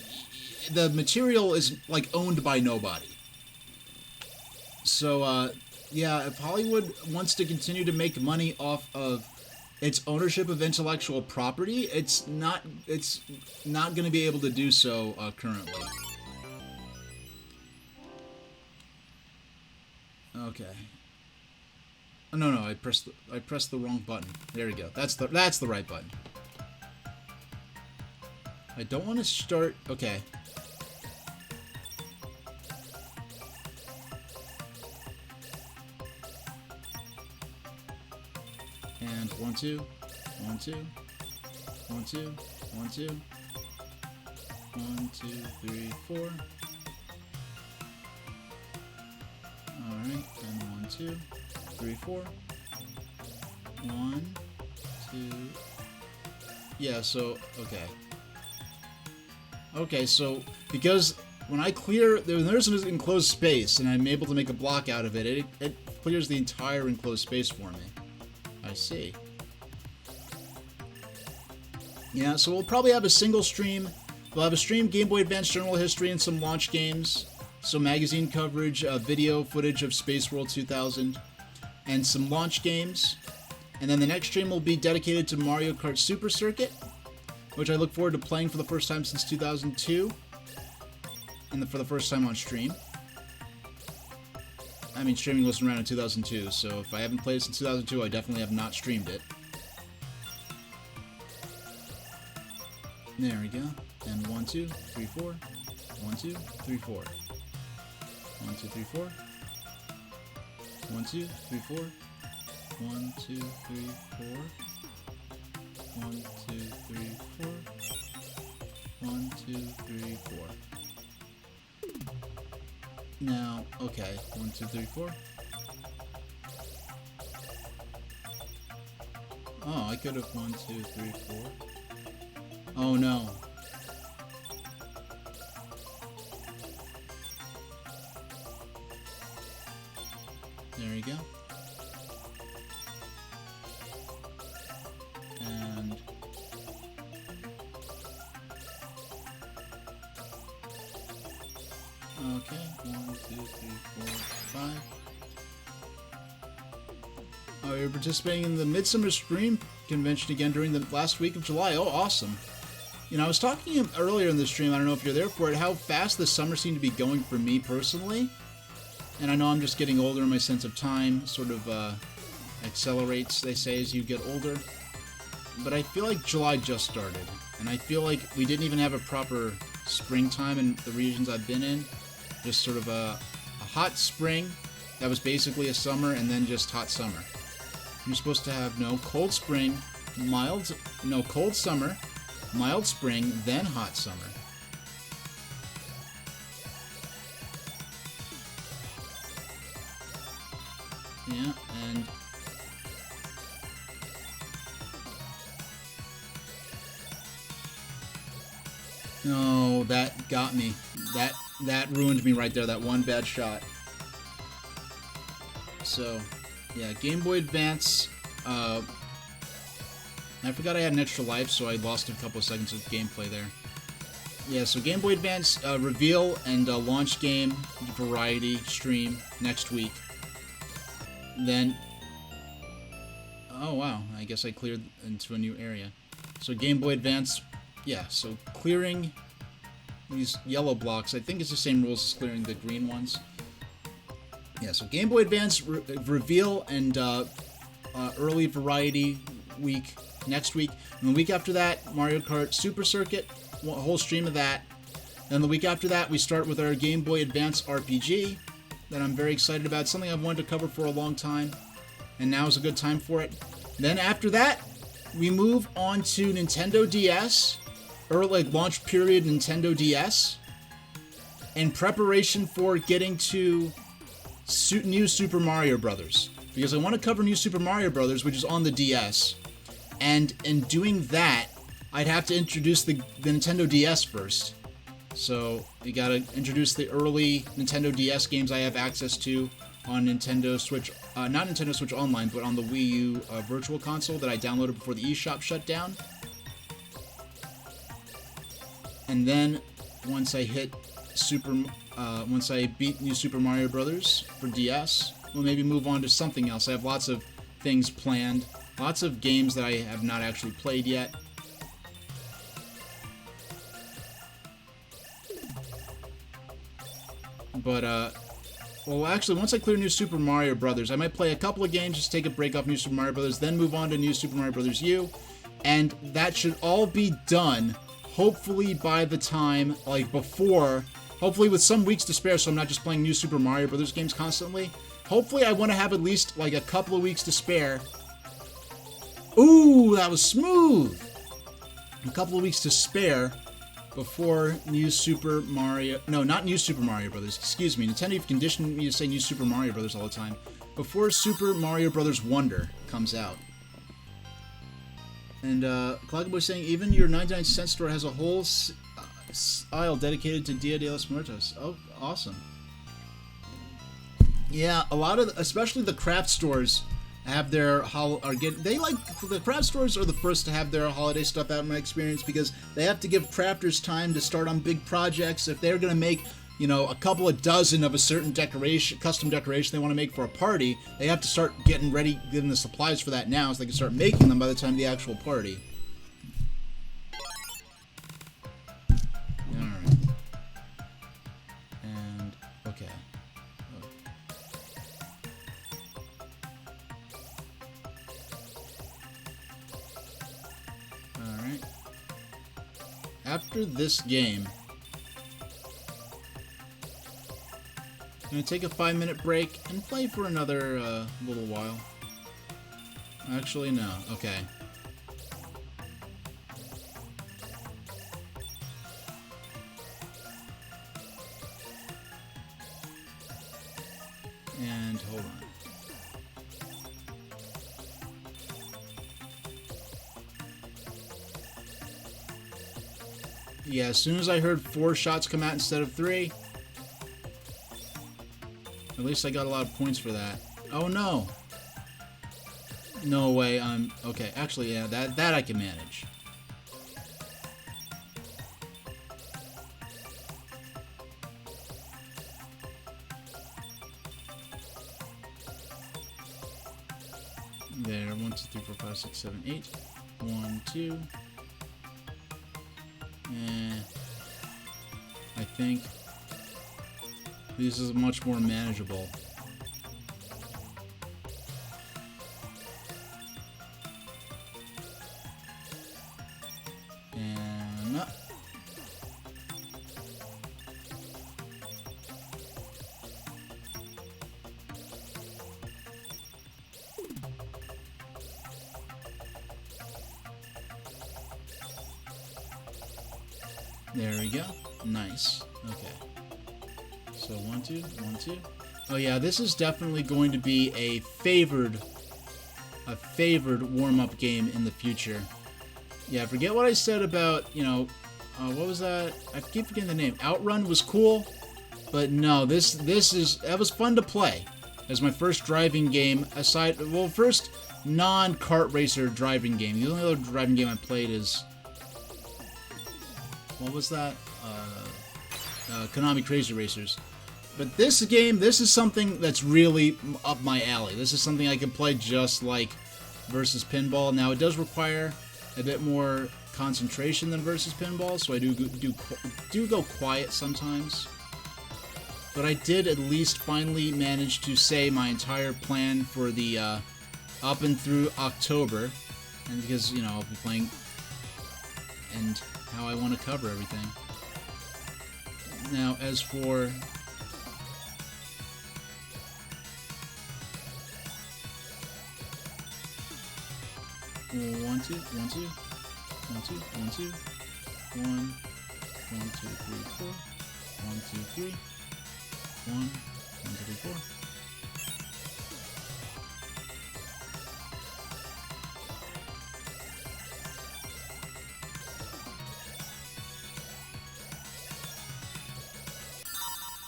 the material is, like, owned by nobody. So, yeah, if Hollywood wants to continue to make money off of its ownership of intellectual property, it's not going to be able to do so currently. Okay. Oh, no, I pressed the wrong button. There we go. That's the right button. I don't want to start. Okay. And 1, 2, 1, 2, 1, 2, 1, 2, 1, 2, 3, 4. Alright, and 1, 2, 3, 4. 1, 2. Yeah, so, okay. Okay, so, because when I clear, there's an enclosed space, and I'm able to make a block out of it, it clears the entire enclosed space for me. I see. Yeah, so we'll probably have a single stream. We'll have a stream Game Boy Advance General History and some launch games, some magazine coverage, video footage of Space World 2000, and some launch games. And then the next stream will be dedicated to Mario Kart Super Circuit, which I look forward to playing for the first time since 2002, and for the first time on stream. I mean, streaming wasn't around in 2002, so if I haven't played it since 2002, I definitely have not streamed it. There we go. And 1, 2, 3, 4. 1, 2, 3, 4. 1, 2, 3, 4. 1, 2, 3, 4. 1, 2, 3, 4. 1, 2, 3, 4. 1, 2, 3, 4. Now, okay, 1, 2, 3, 4. Oh, I could have 1, 2, 3, 4. Oh no. There you go. And Oh, you're participating in the Midsummer Stream Convention again during the last week of July. Oh, awesome. You know, I was talking earlier in the stream, I don't know if you're there for it, how fast the summer seemed to be going for me personally. And I know I'm just getting older and my sense of time sort of accelerates, they say, as you get older. But I feel like July just started. And I feel like we didn't even have a proper springtime in the regions I've been in. Just sort of a hot spring that was basically a summer and then just hot summer. You're supposed to have cold spring, cold summer, mild spring, then hot summer. Yeah, and no, that got me. That ruined me right there. That one bad shot. So, yeah, Game Boy Advance. I forgot I had an extra life, so I lost a couple of seconds of gameplay there. Yeah, so Game Boy Advance reveal and launch game variety stream next week. Then, oh wow, I guess I cleared into a new area. So Game Boy Advance, yeah, so clearing these yellow blocks, I think it's the same rules as clearing the green ones. Yeah, so Game Boy Advance reveal and early variety week next week. And the week after that, Mario Kart Super Circuit, a whole stream of that. Then the week after that, we start with our Game Boy Advance RPG that I'm very excited about. It's something I've wanted to cover for a long time, and now is a good time for it. Then after that, we move on to Nintendo DS, early launch period Nintendo DS, in preparation for getting to New Super Mario Brothers, because I want to cover New Super Mario Brothers, which is on the DS, and in doing that, I'd have to introduce the Nintendo DS first. So you gotta introduce the early Nintendo DS games I have access to on Nintendo Switch, not Nintendo Switch Online, but on the Wii U Virtual Console that I downloaded before the eShop shut down. And then once I hit once I beat New Super Mario Brothers for DS, we'll maybe move on to something else. I have lots of things planned, lots of games that I have not actually played yet. But, well, actually, once I clear New Super Mario Brothers, I might play a couple of games, just take a break off New Super Mario Brothers, then move on to New Super Mario Brothers U, and that should all be done, hopefully by the time, like, before, hopefully with some weeks to spare, so I'm not just playing New Super Mario Brothers games constantly. Hopefully I want to have at least, like, a couple of weeks to spare. Ooh, that was smooth! A couple of weeks to spare before New Super Mario... No, not New Super Mario Brothers. Excuse me. Nintendo, you've conditioned me to say New Super Mario Brothers all the time. Before Super Mario Brothers Wonder comes out. And, Clogboy saying, even your 99-cent store has a whole aisle dedicated to Dia de los Muertos. Oh, awesome. Yeah, a lot of... especially the craft stores have their the craft stores are the first to have their holiday stuff out in my experience, because they have to give crafters time to start on big projects. If they're going to make, you know, a couple of dozen of a certain custom decoration they want to make for a party, they have to start getting ready, getting the supplies for that now, so they can start making them by the time of the actual party. Alright. And, okay. Alright. After this game, I'm going to take a 5-minute break and play for another little while. Actually, no. Okay. And hold on. Yeah, as soon as I heard 4 shots come out instead of 3, at least I got a lot of points for that. Oh no! No way, okay, actually, yeah, that I can manage. There, 1, 2, 3, 4, 5, 6, 7, 8. 1, 2. I think this is much more manageable. And up. There we go. Nice. Okay. So 1, 2, 1, 2. Oh yeah, this is definitely going to be a favored warm-up game in the future. Yeah, forget what I said about, you know, what was that? I keep forgetting the name. Outrun was cool, but no, that was fun to play. As my first driving game, first non-kart racer driving game. The only other driving game I played is, what was that? Konami Crazy Racers. But this game, this is something that's really up my alley. This is something I can play just like versus pinball. Now, it does require a bit more concentration than versus pinball, so I do go quiet sometimes. But I did at least finally manage to say my entire plan for the up and through October, and because, you know, I'll be playing and how I want to cover everything. Now, as for 1, 2, 1, 2, 1, 2, 1, 2, 1, 1, 2, 3, 4, 1, 2, 3, 1, 1, 2, 3, 4.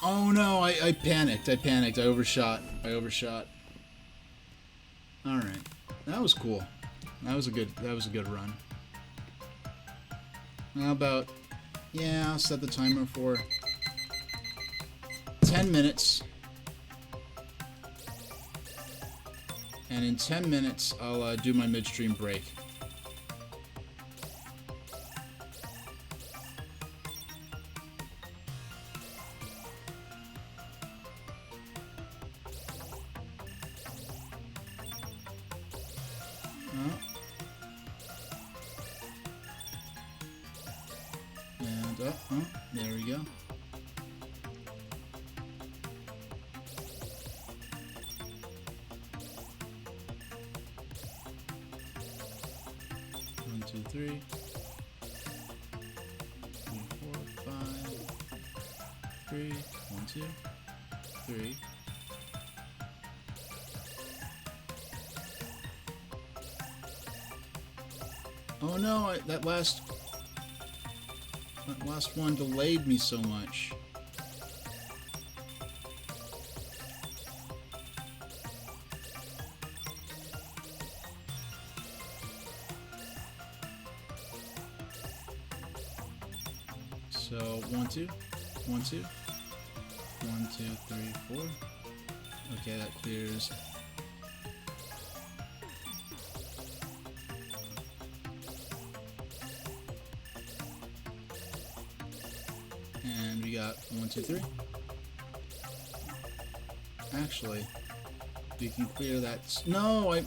Oh no, I panicked. I overshot. Alright. That was cool. That was a good run. How about, yeah, I'll set the timer for 10 minutes. And in 10 minutes, I'll do my midstream break. There we go. One, two, three. 3, 4, 5. 3. 1, 2, 3. Oh no, that last one delayed me so much. So 1, 2, 1, 2, 1, 2, 3, 4. Okay, that clears. And we got 1, 2, 3. Actually, we can clear that. No, now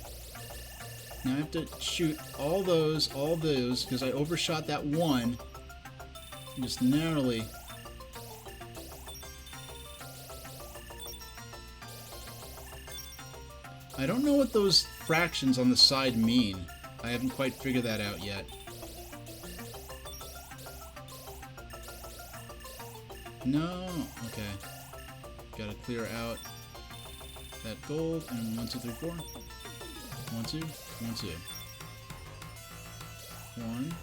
I have to shoot all those, because I overshot that one. Just narrowly. I don't know what those fractions on the side mean. I haven't quite figured that out yet. No, okay. Gotta clear out that gold, and 1, 2, 3, 4. 1, 2, 1, 2. 1.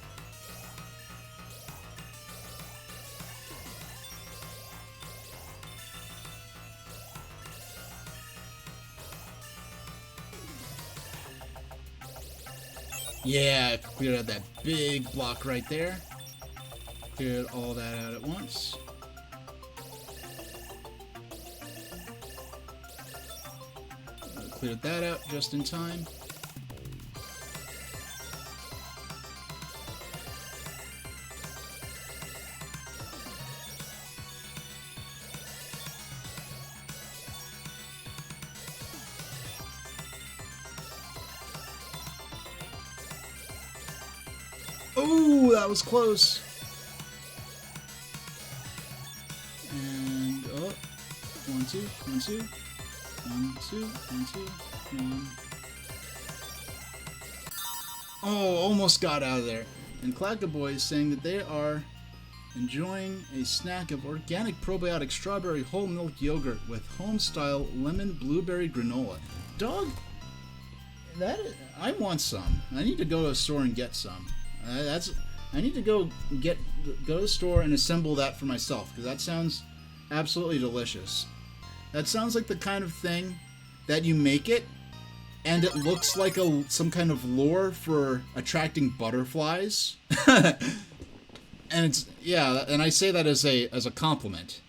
Yeah, cleared out that big block right there. Cleared all that out at once. Cleared that out just in time. Oh, that was close. And, oh, 1, 2, 1, 2, 1, 2, 1, 2, 1. Oh, almost got out of there. And Clackaboy is saying that they are enjoying a snack of organic probiotic strawberry whole milk yogurt with home-style lemon blueberry granola. Dog, I want some. I need to go to a store and get some. I need to go to the store and assemble that for myself, because that sounds absolutely delicious. That sounds like the kind of thing that you make it, and it looks like some kind of lure for attracting butterflies. And it's, yeah, and I say that as a compliment.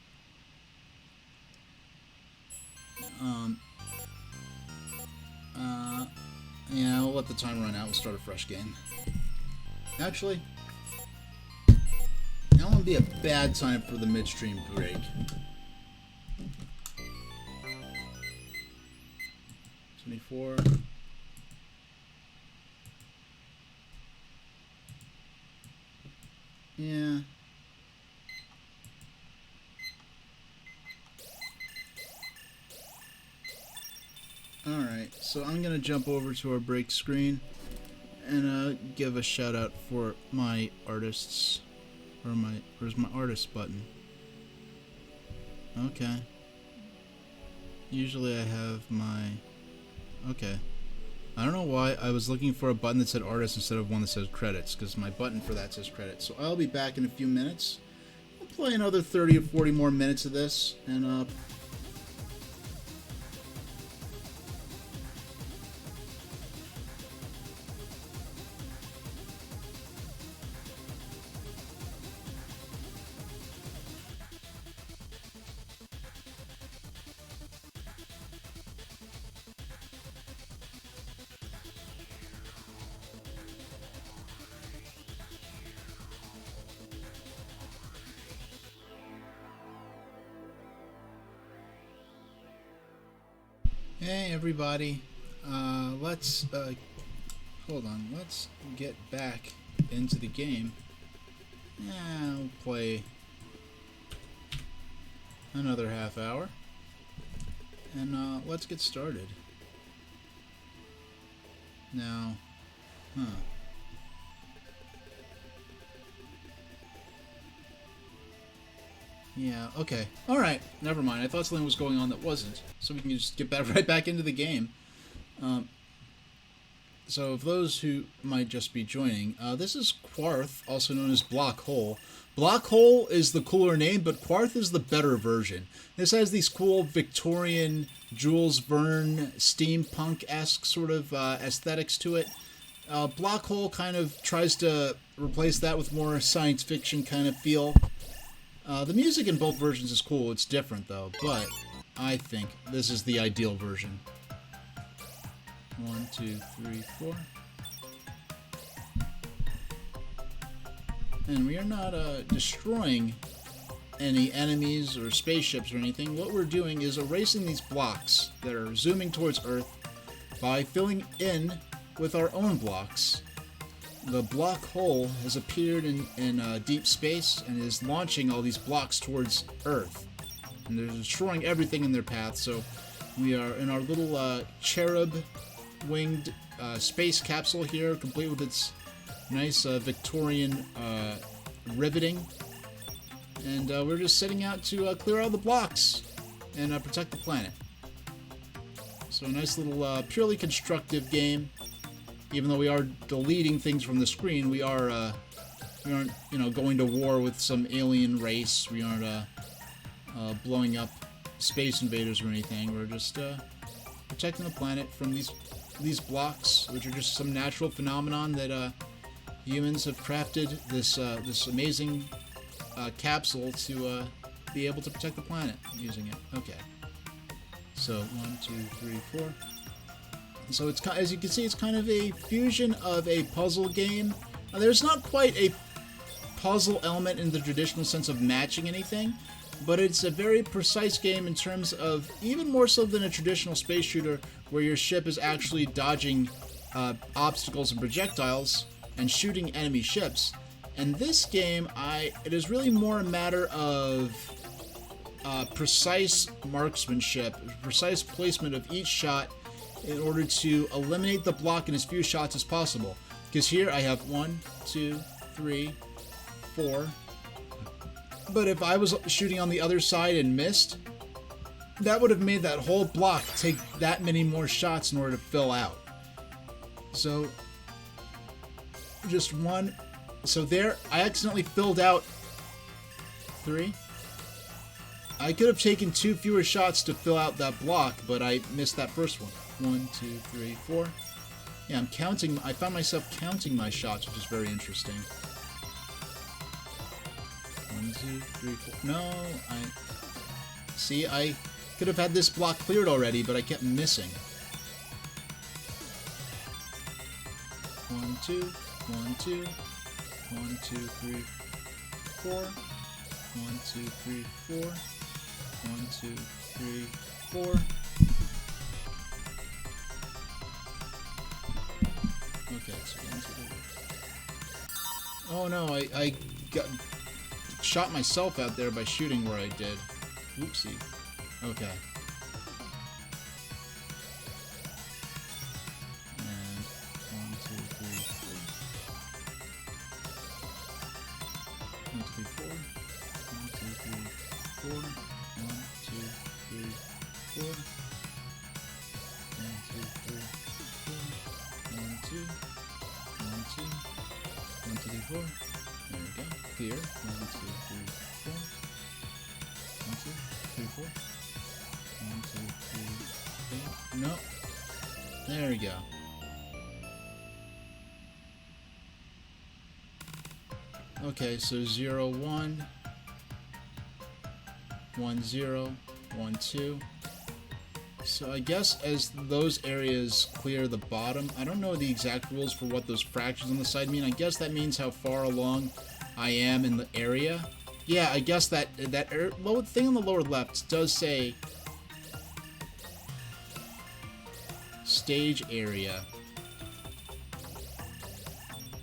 Yeah, we'll let the time run out. We'll start a fresh game. Actually, that won't be a bad time for the midstream break. '24. Yeah. Alright, so I'm going to jump over to our break screen and give a shout out for my artists. Where's my artist button? Okay. Usually I have my... Okay. I don't know why I was looking for a button that said artist instead of one that says credits, because my button for that says credits. So I'll be back in a few minutes. I'll play another 30 or 40 more minutes of this, and hey everybody, let's hold on, let's get back into the game. Yeah, we'll play another half hour, and let's get started. Now, yeah, okay. Alright, never mind. I thought something was going on that wasn't. So we can just get right back into the game. So, for those who might just be joining, this is Quarth, also known as Block Hole. Block Hole is the cooler name, but Quarth is the better version. This has these cool Victorian, Jules Verne, steampunk-esque sort of aesthetics to it. Block Hole kind of tries to replace that with more science fiction kind of feel. The music in both versions is cool. It's different, though, but I think this is the ideal version. 1, 2, 3, 4. And we are not destroying any enemies or spaceships or anything. What we're doing is erasing these blocks that are zooming towards Earth by filling in with our own blocks. The block hole has appeared in deep space and is launching all these blocks towards Earth. And they're destroying everything in their path, so we are in our little cherub-winged space capsule here, complete with its nice Victorian riveting. And we're just setting out to clear all the blocks and protect the planet. So a nice little purely constructive game. Even though we are deleting things from the screen, we aren't, going to war with some alien race. We aren't blowing up space invaders or anything. We're just protecting the planet from these blocks, which are just some natural phenomenon that humans have crafted this amazing capsule to be able to protect the planet using it. Okay. So 1, 2, 3, 4. So it's, as you can see, it's kind of a fusion of a puzzle game. There's not quite a puzzle element in the traditional sense of matching anything, but it's a very precise game in terms of, even more so than a traditional space shooter, where your ship is actually dodging obstacles and projectiles. and shooting enemy ships. In this game, it is really more a matter of precise marksmanship, precise placement of each shot in order to eliminate the block in as few shots as possible. Because here I have 1, 2, 3, 4. But if I was shooting on the other side and missed, that would have made that whole block take that many more shots in order to fill out. So, just one. So there, I accidentally filled out 3. I could have taken 2 fewer shots to fill out that block, but I missed that first one. 1, 2, 3, 4. Yeah, I'm counting. I found myself counting my shots, which is very interesting. 1, 2, 3, 4. No, see, I could have had this block cleared already, but I kept missing. 1, 2, 1, 2, 1, 2, 3, 4. 1, 2, 3, 4. 1, 2, 3, 4. Okay, so 1, 2, 3. Oh no, I shot myself out there by shooting where I did. Oopsie. Okay. And 1, 2, 3, 4. 1, 2, 3, 4. 1, 2, 3, 4. 1, 2, 3, 4. 1, 2, 3, 4. 1, 2. 1, 2. 1, 2, 3, 4. There we go. Clear. 1, 2, 3, 4. 1, 2, 3, 4. 1, 2, 3, 4. No. There we go. Okay, so 0, 1. 1, 0. 1, 2. So I guess as those areas clear the bottom, I don't know the exact rules for what those fractions on the side mean. I guess that means how far along I am in the area. Yeah, I guess that low thing on the lower left does say stage area.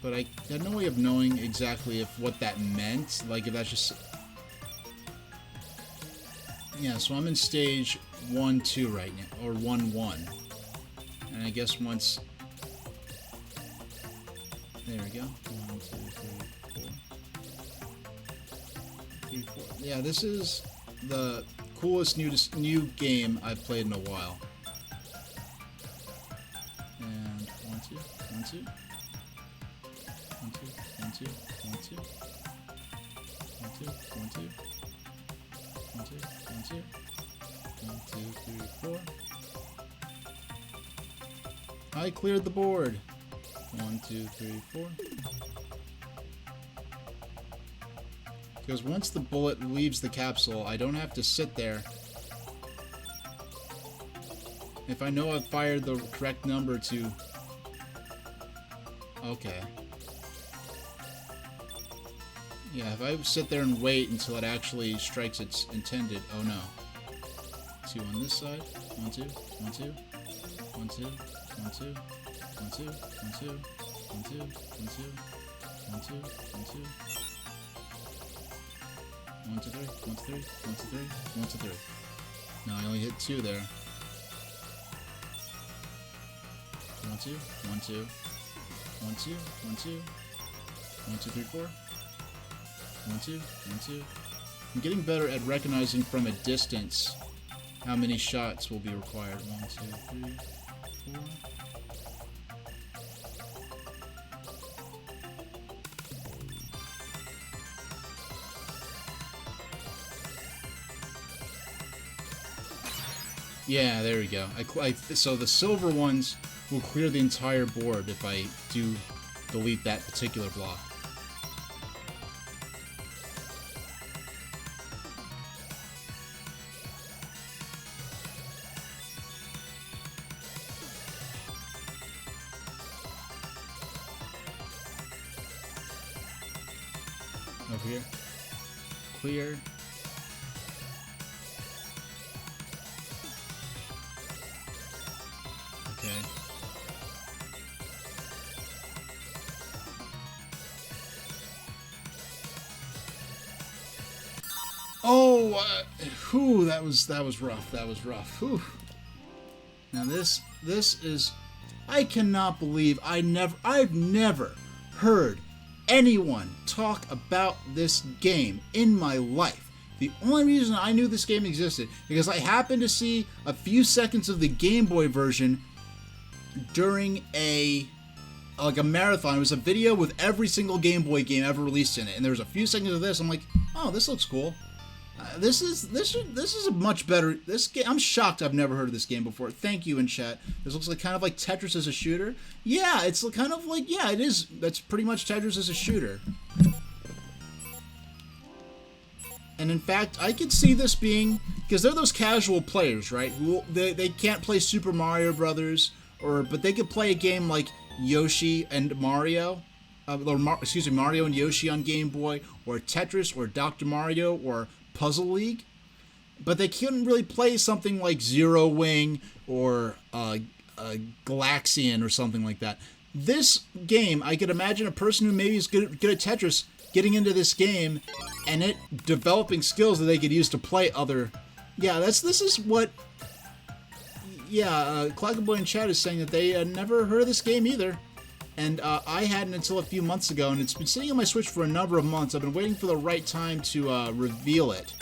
But I had no way of knowing exactly what that meant. Like if that's just... Yeah, so I'm in stage 1, 2 right now, or 1, 1. And I guess once... There we go. 1, 2, 3, 4. 3, 4. Yeah, this is the coolest new game I've played in a while. And 1, 2, 1, 2. 1, 2, 1, 2, 1, 2. 1, 2, 1, 2. 1, 2, 1, 2. 1, 2, 3, 4. I cleared the board. 1, 2, 3, 4. Because once the bullet leaves the capsule, I don't have to sit there. If I know I've fired the correct number to... Okay. Yeah, if I sit there and wait until it actually strikes its intended... Oh no. 2 on this side. 1, 2, 1, 2. 1, 2, 1, 2. 1, 2, 1, 2. 1, 2, 1, 2. 1, 2, 1, 2. 1, 2, 3, 1, 2, 3, 1, 2, 3, 1, 2, 3. No, I only hit 2 there. 1, 2, 1, 2. 1, 2, 1, 2. 1, 2, 3, 4. 1, 2, 1, 2. I'm getting better at recognizing from a distance how many shots will be required. 1, 2, 3, 4. Yeah, there we go. So the silver ones will clear the entire board if I do delete that particular block. Over here. Clear. Okay. Oh, that was rough. That was rough. Whew. Now this is, I cannot believe I've never heard anyone talk about this game in my life. The only reason I knew this game existed because I happened to see a few seconds of the Game Boy version during a marathon. It was a video with every single Game Boy game ever released in it, and there was a few seconds of this. I'm like, oh, this looks cool. This is a much better. This game, I'm shocked I've never heard of this game before. Thank you in chat. This looks like kind of like Tetris as a shooter. Yeah, it's kind of like, yeah, it is. That's pretty much Tetris as a shooter. And in fact, I could see this being, because they're those casual players, right? Who they can't play Super Mario Brothers, but they could play a game like Yoshi and Mario. Mario and Yoshi on Game Boy, or Tetris, or Dr. Mario, or Puzzle League, but they couldn't really play something like Zero Wing or Galaxian or something like that. This game, I could imagine a person who maybe is good at Tetris getting into this game and it developing skills that they could use to play other. Yeah, this is what. Yeah, Claggaboy in chat is saying that they never heard of this game either. And I hadn't until a few months ago, and it's been sitting on my Switch for a number of months. I've been waiting for the right time to reveal it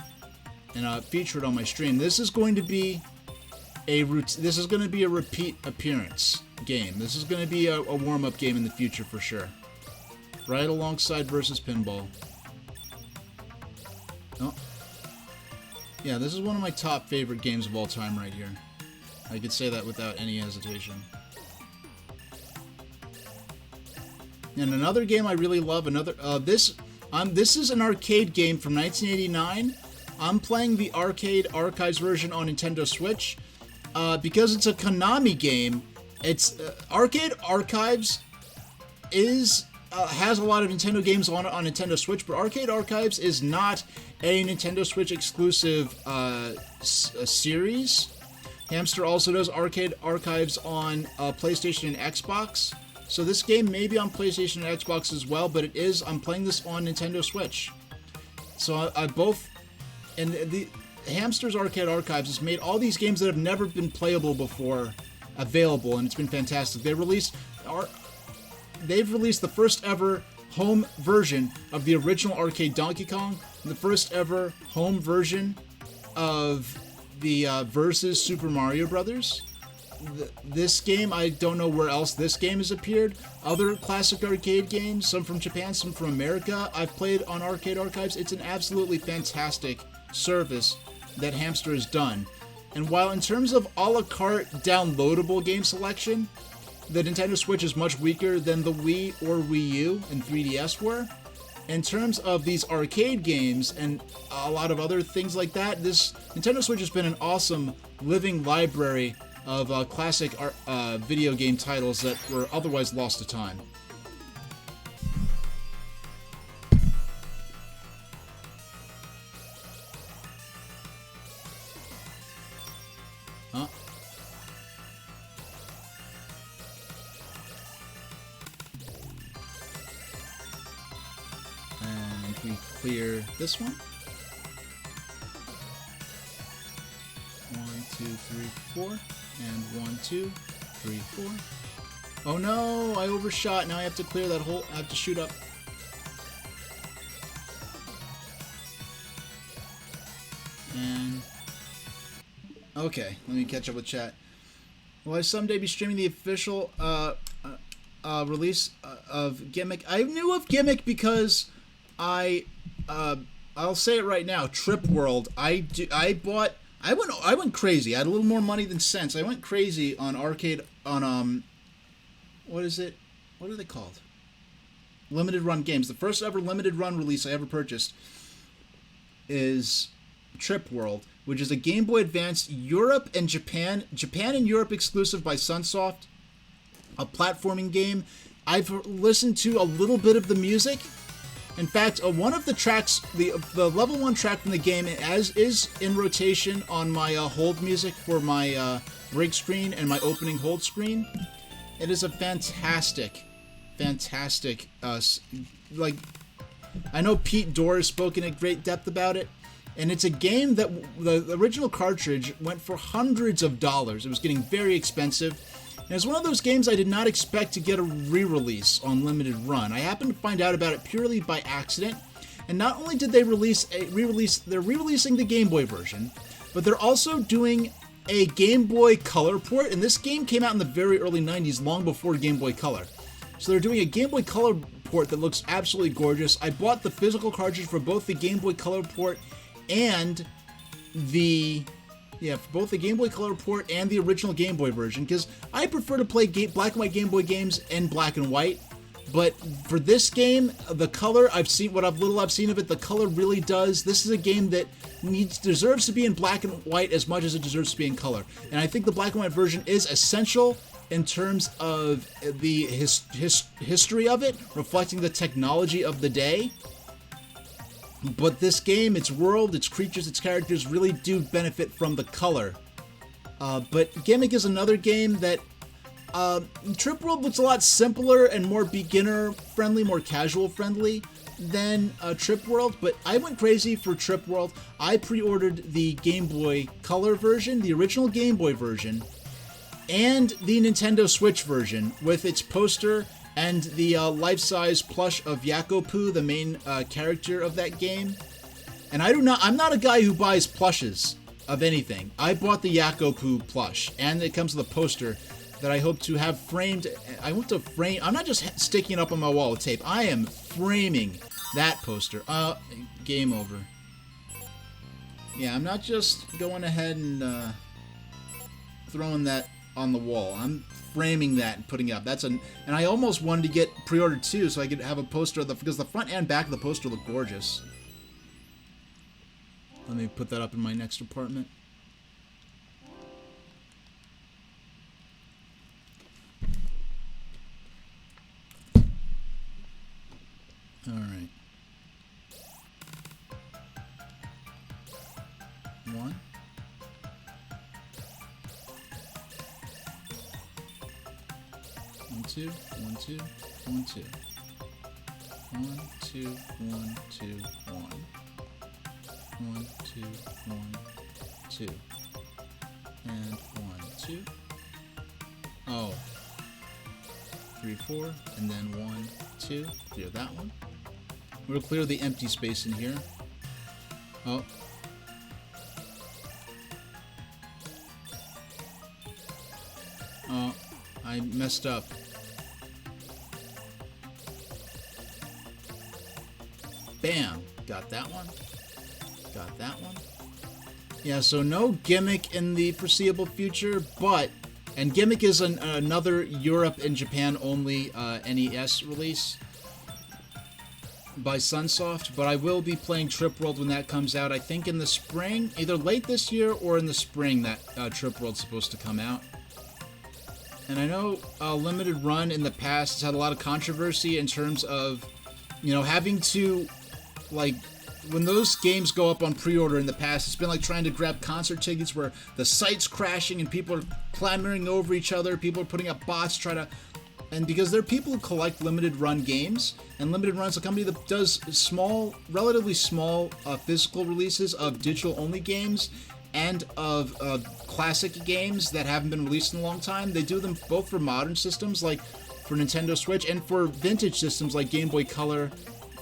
and feature it on my stream. This is going to be a repeat appearance game. This is going to be a warm-up game in the future for sure, right alongside Versus Pinball. Oh, yeah, this is one of my top favorite games of all time right here. I could say that without any hesitation. And another game I really love, this is an arcade game from 1989. I'm playing the Arcade Archives version on Nintendo Switch. Because it's a Konami game, it's Arcade Archives has a lot of Nintendo games on Nintendo Switch, but Arcade Archives is not a Nintendo Switch exclusive series. Hamster also does Arcade Archives on PlayStation and Xbox. So this game may be on PlayStation and Xbox as well, but I'm playing this on Nintendo Switch. So and the Hamster's Arcade Archives has made all these games that have never been playable before available, and it's been fantastic. They've released the first ever home version of the original arcade Donkey Kong, the first ever home version of the Versus Super Mario Brothers. This game, I don't know where else this game has appeared. Other classic arcade games, some from Japan, some from America, I've played on Arcade Archives. It's an absolutely fantastic service that Hamster has done. And while in terms of a la carte downloadable game selection, the Nintendo Switch is much weaker than the Wii or Wii U and 3DS were, in terms of these arcade games and a lot of other things like that, this Nintendo Switch has been an awesome living library of classic video game titles that were otherwise lost to time. Huh? And we clear this one. 1, 2, 3, 4. And 1, 2, 3, 4. Oh no, I overshot. Now I have to clear that whole. I have to shoot up. And okay, let me catch up with chat. Will I someday be streaming the official release of Gimmick? I knew of Gimmick because I'll say it right now. Trip World. I went crazy. I had a little more money than sense. I went crazy on what is it? What are they called? Limited run games. The first ever limited run release I ever purchased is Trip World, which is a Game Boy Advance Europe and Japan and Europe exclusive by Sunsoft, a platforming game. I've listened to a little bit of the music. In fact, one of the tracks, the level 1 track from the game, is in rotation on my hold music for my break screen and my opening hold screen. It is a fantastic, I know Pete Dorr has spoken at great depth about it. And it's a game that the original cartridge went for hundreds of dollars. It was getting very expensive. And it's one of those games I did not expect to get a re-release on limited run. I happened to find out about it purely by accident. And not only did they release a re-release, they're re-releasing the Game Boy version, but they're also doing a Game Boy Color port. And this game came out in the very early 90s, long before Game Boy Color. So they're doing a Game Boy Color port that looks absolutely gorgeous. I bought the physical cartridge for both the Game Boy Color port and for both the Game Boy Color port and the original Game Boy version, because I prefer to play black and white Game Boy games in black and white. But for this game, the color, I've seen of it, the color really does. This is a game that deserves to be in black and white as much as it deserves to be in color. And I think the black and white version is essential in terms of the history of it, reflecting the technology of the day. But this game, its world, its creatures, its characters really do benefit from the color. But Gimmick is another game that Trip World looks a lot simpler and more beginner-friendly, more casual-friendly than Trip World, but I went crazy for Trip World. I pre-ordered the Game Boy Color version, the original Game Boy version, and the Nintendo Switch version with its poster and the life-size plush of Yakopu, the main character of that game. And I'm not a guy who buys plushes of anything. I bought the Yakopu plush, and it comes with a poster that I hope to have framed. I'm not just sticking it up on my wall with tape. I am framing that poster. Game over. Yeah, I'm not just going ahead and throwing that on the wall. I'm framing that and putting it up. And I almost wanted to get pre-ordered too, so I could have a poster of because the front and back of the poster look gorgeous. Let me put that up in my next apartment. All right. 1. 1, 2, 1, 2, 1, 2. 1, 2, 1, 2, 1. 1, 2, 1, 2. And 1, 2. Oh. 3, 4, and then 1, 2. Clear that one. We'll clear the empty space in here. Oh. Oh, I messed up. Bam! Got that one. Got that one. Yeah, so no Gimmick in the foreseeable future, and Gimmick is another Europe and Japan only NES release by Sunsoft, but I will be playing Trip World when that comes out. I think in the spring, either late this year or in the spring that Trip World's supposed to come out. And I know Limited Run in the past has had a lot of controversy in terms of, having to, when those games go up on pre-order in the past, it's been like trying to grab concert tickets where the site's crashing and people are clamoring over each other. People are putting up bots, and because there are people who collect Limited Run games, and Limited Run is a company that does relatively small physical releases of digital-only games and of classic games that haven't been released in a long time. They do them both for modern systems, like for Nintendo Switch, and for vintage systems like Game Boy Color,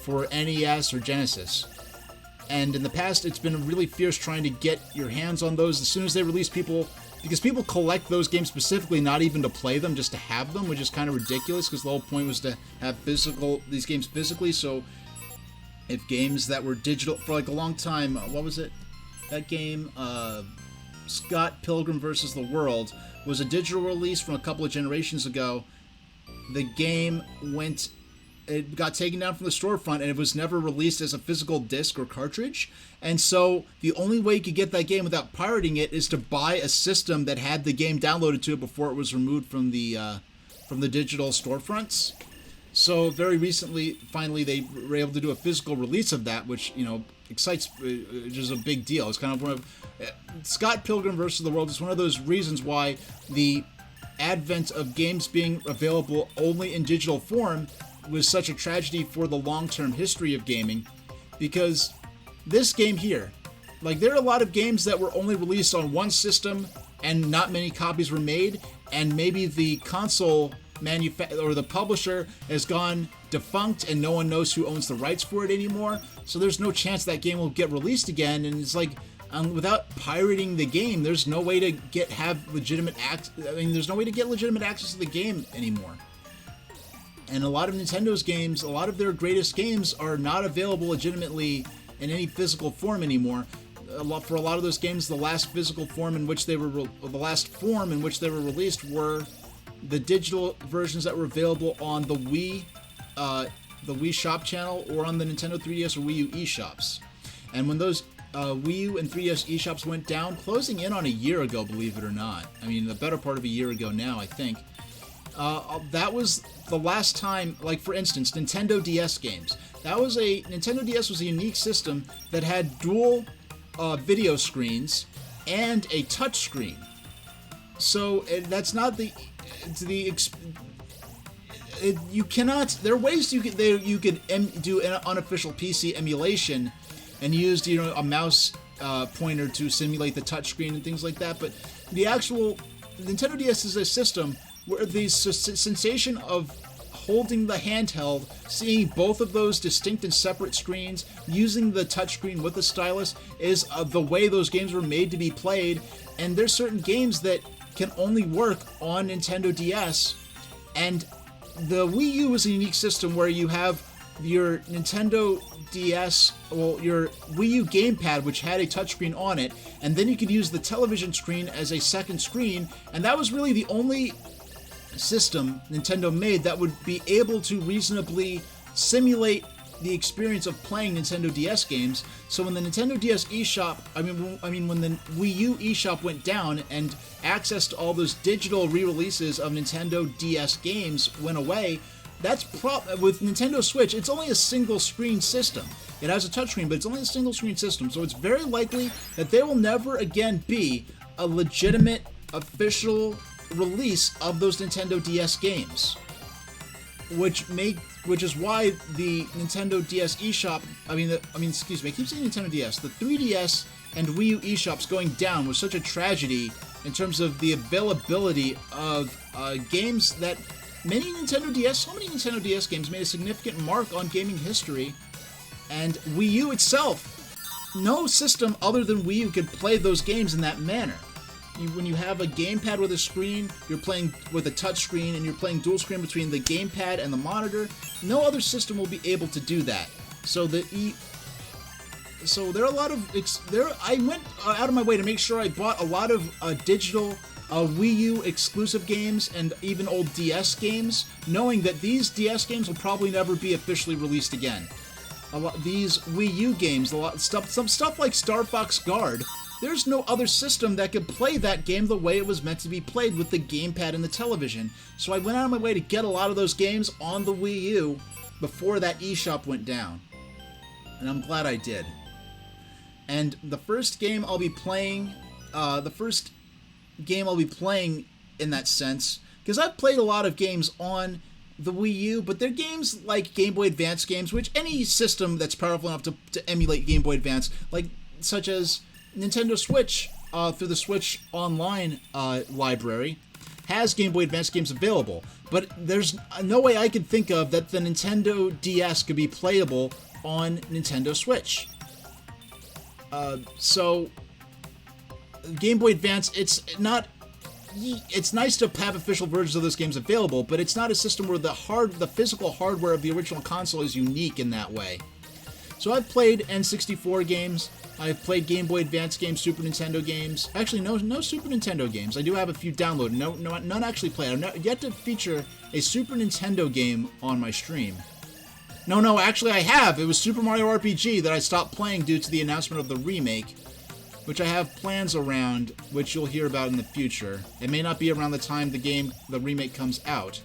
for NES or Genesis. And in the past, it's been really fierce trying to get your hands on those as soon as they release. Because people collect those games specifically, not even to play them, just to have them, which is kind of ridiculous, because the whole point was to have these games physically. So if games that were digital for a long time, what was it? That game, Scott Pilgrim vs. the World, was a digital release from a couple of generations ago. The game it got taken down from the storefront, and it was never released as a physical disc or cartridge. And so the only way you could get that game without pirating it is to buy a system that had the game downloaded to it before it was removed from the digital storefronts. So very recently, finally, they were able to do a physical release of that, which excites, which is a big deal. It's kind of one of Scott Pilgrim vs. the World is one of those reasons why the advent of games being available only in digital form was such a tragedy for the long-term history of gaming, because this game here, Like, there are a lot of games that were only released on one system and not many copies were made, and maybe the console or the publisher has gone defunct and no one knows who owns the rights for it anymore, so there's no chance that game will get released again. And it's like, without pirating the game, there's no way to have legitimate there's no way to get legitimate access to the game anymore. And a lot of Nintendo's games, a lot of their greatest games, are not available legitimately in any physical form anymore. For a lot of those games, the last form in which they were released were the digital versions that were available on the Wii Shop channel, or on the Nintendo 3DS or Wii U eShops. And when those Wii U and 3DS eShops went down, closing in on a year ago, believe it or not. I mean, the better part of a year ago now, I think. That was the last time, like, for instance, Nintendo DS games. Nintendo DS was a unique system that had dual video screens and a touch screen. So that's not you cannot. There are ways you could do an unofficial PC emulation and use a mouse pointer to simulate the touchscreen and things like that. But the actual Nintendo DS is a system where the sensation of holding the handheld, seeing both of those distinct and separate screens, using the touchscreen with the stylus, is the way those games were made to be played. And there's certain games that can only work on Nintendo DS, and the Wii U is a unique system where you have your Nintendo DS, your Wii U gamepad, which had a touchscreen on it, and then you could use the television screen as a second screen, and that was really the only system Nintendo made that would be able to reasonably simulate the experience of playing Nintendo DS games. So when the Nintendo DS eShop, when the Wii U eShop went down and access to all those digital re-releases of Nintendo DS games went away, with Nintendo Switch, it's only a single screen system. It has a touchscreen, but it's only a single screen system, so it's very likely that there will never again be a legitimate official release of those Nintendo DS games, which is why the Nintendo DS eShop, I keep saying Nintendo DS, the 3DS and Wii U eShops going down was such a tragedy in terms of the availability of games that so many Nintendo DS games made a significant mark on gaming history, and Wii U itself, no system other than Wii U could play those games in that manner. When you have a gamepad with a screen, you're playing with a touch screen, and you're playing dual screen between the gamepad and the monitor, no other system will be able to do that. So there are a lot of I went out of my way to make sure I bought a lot of digital Wii U exclusive games and even old DS games, knowing that these DS games will probably never be officially released again. These Wii U games, some stuff like Star Fox Guard, there's no other system that could play that game the way it was meant to be played, with the gamepad and the television. So I went out of my way to get a lot of those games on the Wii U before that eShop went down. And I'm glad I did. And the first game I'll be playing in that sense, because I've played a lot of games on the Wii U, but they're games like Game Boy Advance games, which any system that's powerful enough to emulate Game Boy Advance, such as Nintendo Switch, through the Switch Online library, has Game Boy Advance games available. But there's no way I could think of that the Nintendo DS could be playable on Nintendo Switch. So Game Boy Advance, it's nice to have official versions of those games available, but it's not a system where the physical hardware of the original console is unique in that way. So I've played N64 games, I've played Game Boy Advance games, Super Nintendo games. Actually, no Super Nintendo games. I do have a few downloaded, none actually played. I've yet to feature a Super Nintendo game on my stream. No, actually I have. It was Super Mario RPG that I stopped playing due to the announcement of the remake, which I have plans around, which you'll hear about in the future. It may not be around the time the remake comes out.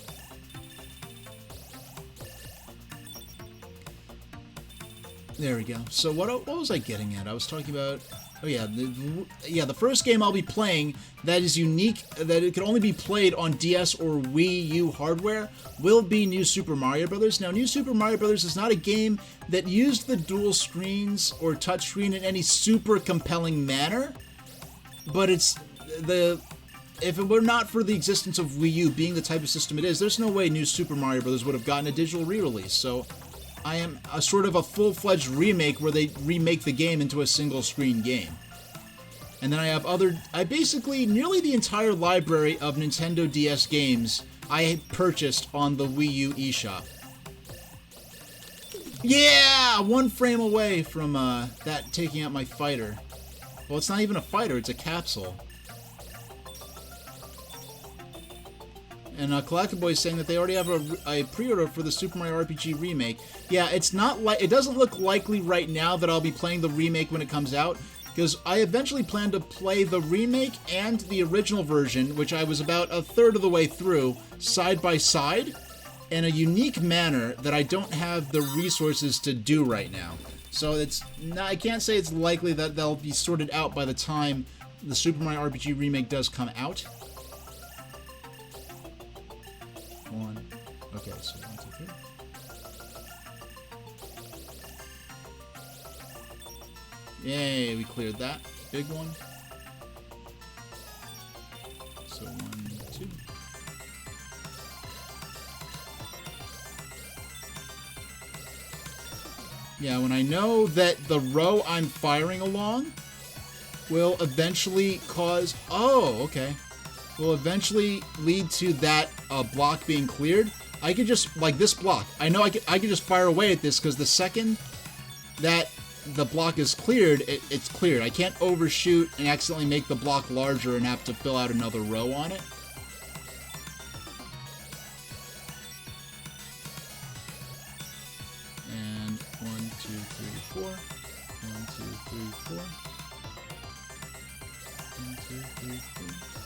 There we go. So what was I getting at? I was talking about Oh the first game I'll be playing that is unique, that it can only be played on DS or Wii U hardware, will be New Super Mario Bros. Now, New Super Mario Bros. Is not a game that used the dual screens or touchscreen in any super compelling manner, but it's the... If it were not for the existence of Wii U being the type of system it is, there's no way New Super Mario Bros. Would have gotten a digital re-release, so... I am a sort of a full-fledged remake where they remake the game into a single-screen game. And then I have basically, nearly the entire library of Nintendo DS games I purchased on the Wii U eShop. Yeah! 1 frame away from that taking out my fighter. Well, it's not even a fighter, it's a capsule. And Collectaboy is saying that they already have a pre-order for the Super Mario RPG remake. Yeah, it's not like it doesn't look likely right now that I'll be playing the remake when it comes out, because I eventually plan to play the remake and the original version, which I was about a third of the way through, side by side, in a unique manner that I don't have the resources to do right now. So I can't say it's likely that they'll be sorted out by the time the Super Mario RPG remake does come out. Okay, so 1, 2, 3. Yay, we cleared that. Big one. So 1, 2. Yeah, when I know that the row I'm firing along will eventually cause... Oh, okay. Will eventually lead to that block being cleared. I could just, like this block, I know I could just fire away at this, because the second that the block is cleared, it's cleared. I can't overshoot and accidentally make the block larger and have to fill out another row on it. And 1, 2, 3, 4. 1, 2, 3, 4. 1, 2, 3, 4.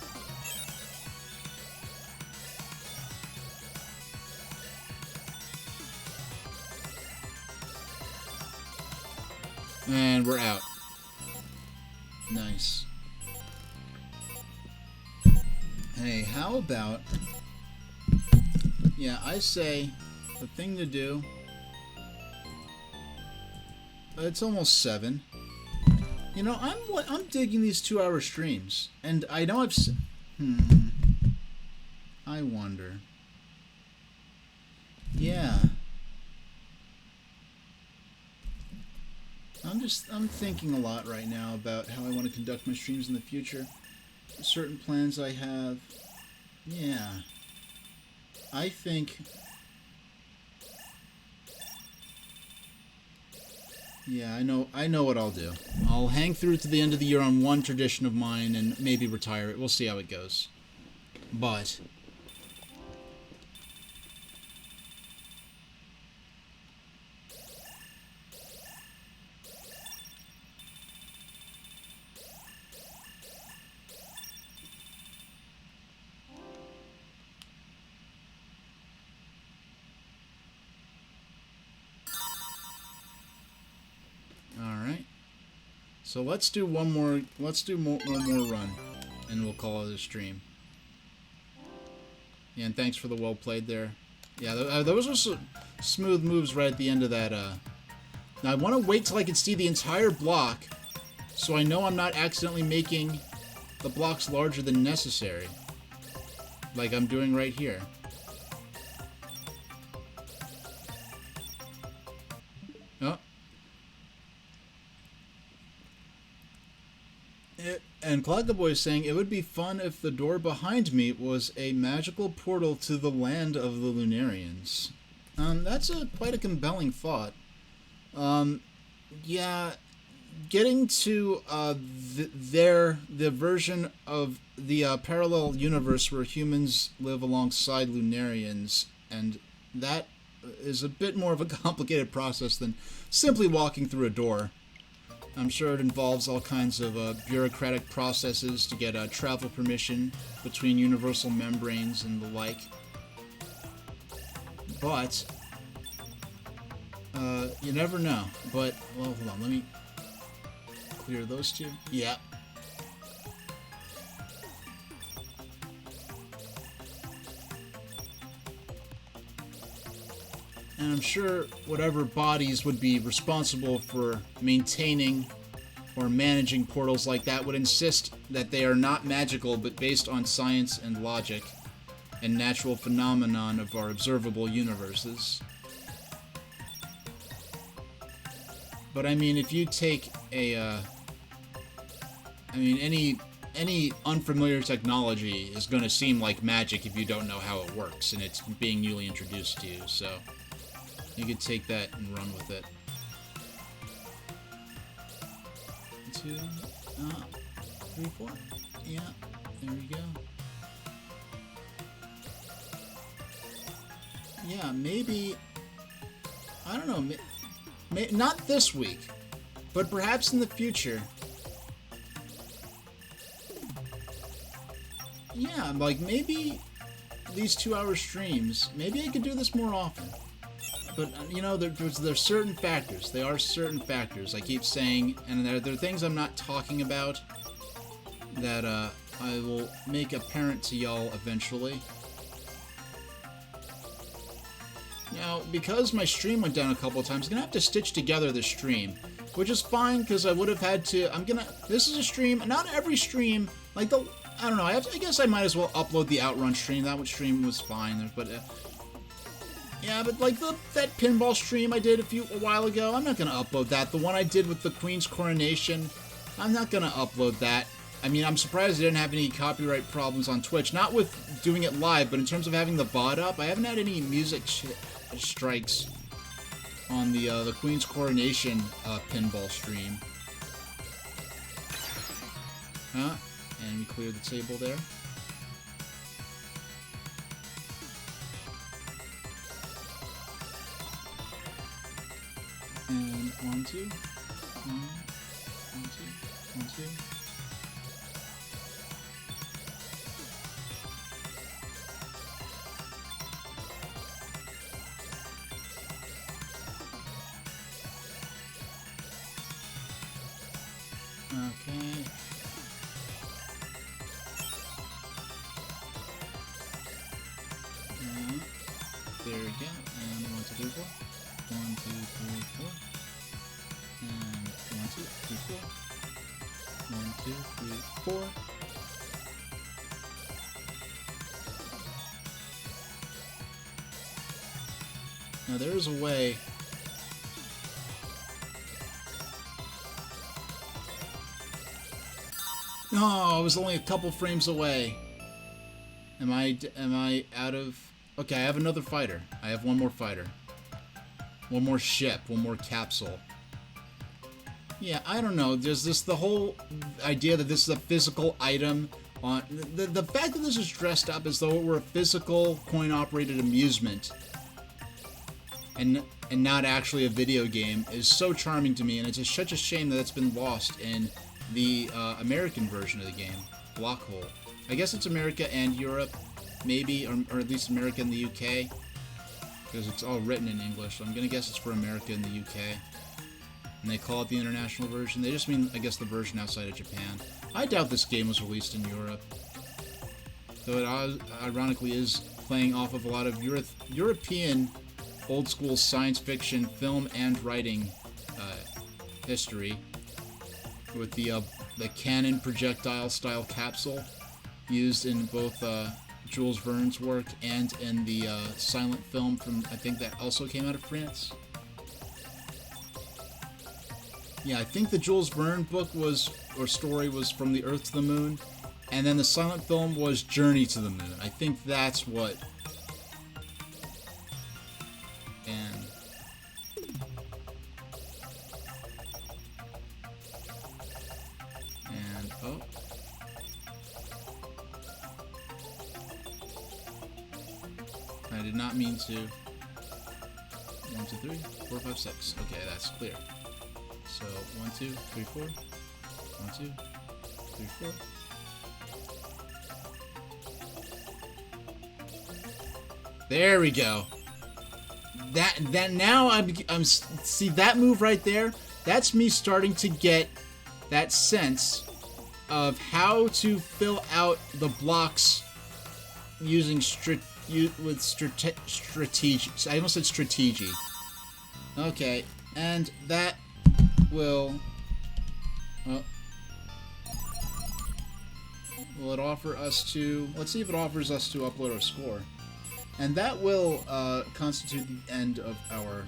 And we're out. Nice. Hey, how about... Yeah, I say the thing to do... It's almost 7. You know, I'm digging these 2-hour streams. And I know I've... I wonder. Yeah. I'm thinking a lot right now about how I want to conduct my streams in the future. Certain plans I have. Yeah. I think... Yeah, I know what I'll do. I'll hang through to the end of the year on one tradition of mine and maybe retire it. We'll see how it goes. But... So let's do one more run, and we'll call it a stream. Yeah, and thanks for the well played there. Yeah, those were some smooth moves right at the end of that. Now I want to wait till I can see the entire block, so I know I'm not accidentally making the blocks larger than necessary, like I'm doing right here. Oh. And Collectaboy is saying, it would be fun if the door behind me was a magical portal to the land of the Lunarians. That's quite a compelling thought. Yeah, getting to the version of the parallel universe where humans live alongside Lunarians, and that is a bit more of a complicated process than simply walking through a door. I'm sure it involves all kinds of bureaucratic processes to get travel permission between universal membranes and the like. But, you never know. But, well, hold on, let me... clear those two. Yeah. And I'm sure whatever bodies would be responsible for maintaining or managing portals like that would insist that they are not magical but based on science and logic and natural phenomenon of our observable universes. But I mean, if you take a, any unfamiliar technology is going to seem like magic if you don't know how it works and it's being newly introduced to you, so you could take that and run with it. 2, 3, 4. Yeah, there we go. Yeah, maybe, I don't know, not this week, but perhaps in the future. Yeah, like maybe these 2-hour streams, maybe I could do this more often. But, you know, there's certain factors. They are certain factors. I keep saying, and there are things I'm not talking about that I will make apparent to y'all eventually. Now, because my stream went down a couple of times, I'm going to have to stitch together the stream, which is fine, because I would have had to, this is a stream, not every stream, like I don't know, I guess I might as well upload the Outrun stream. That one stream was fine, but, yeah, but like that pinball stream I did a while ago, I'm not going to upload that. The one I did with the Queen's coronation, I'm not going to upload that. I mean, I'm surprised I didn't have any copyright problems on Twitch. Not with doing it live, but in terms of having the VOD up, I haven't had any music strikes on the Queen's coronation pinball stream. And we clear the table there. And 1, 2, 1, 1, 2, 1, 2. Okay. There we go. And 1, 2, 3, 4. 1, 2, 3, 4. And 1, 2, 3, 4. 1, 2, 3, 4. Now there is a way. No, I was only a couple frames away. Am I out of... Okay, I have another fighter. I have one more fighter. One more ship. One more capsule. Yeah, I don't know. There's the whole idea that this is a physical item. The fact that this is dressed up as though it were a physical coin-operated amusement and not actually a video game is so charming to me, and it's just such a shame that it's been lost in the American version of the game, Block Hole. I guess it's America and Europe, maybe, or at least America and the UK, because it's all written in English, so I'm going to guess it's for America and the UK. And they call it the international version. They just mean, I guess, the version outside of Japan. I doubt this game was released in Europe, though it ironically is playing off of a lot of European old-school science fiction film and writing history, with the cannon projectile style capsule used in both Jules Verne's work and in the silent film from, I think, that also came out of France. Yeah, I think the Jules Verne book or story was From the Earth to the Moon, and then the silent film was Journey to the Moon. I think that's what. And oh. I did not mean to. 1, 2, 3, 4, 5, 6. Okay, that's clear. So 1, 2, 3, 4. 1, 2, 3, 4. There we go. That now I'm see that move right there. That's me starting to get that sense of how to fill out the blocks using strategy. I almost said strategy. Okay, and that will. Will it offer us to? Let's see if it offers us to upload our score, and that will constitute the end of our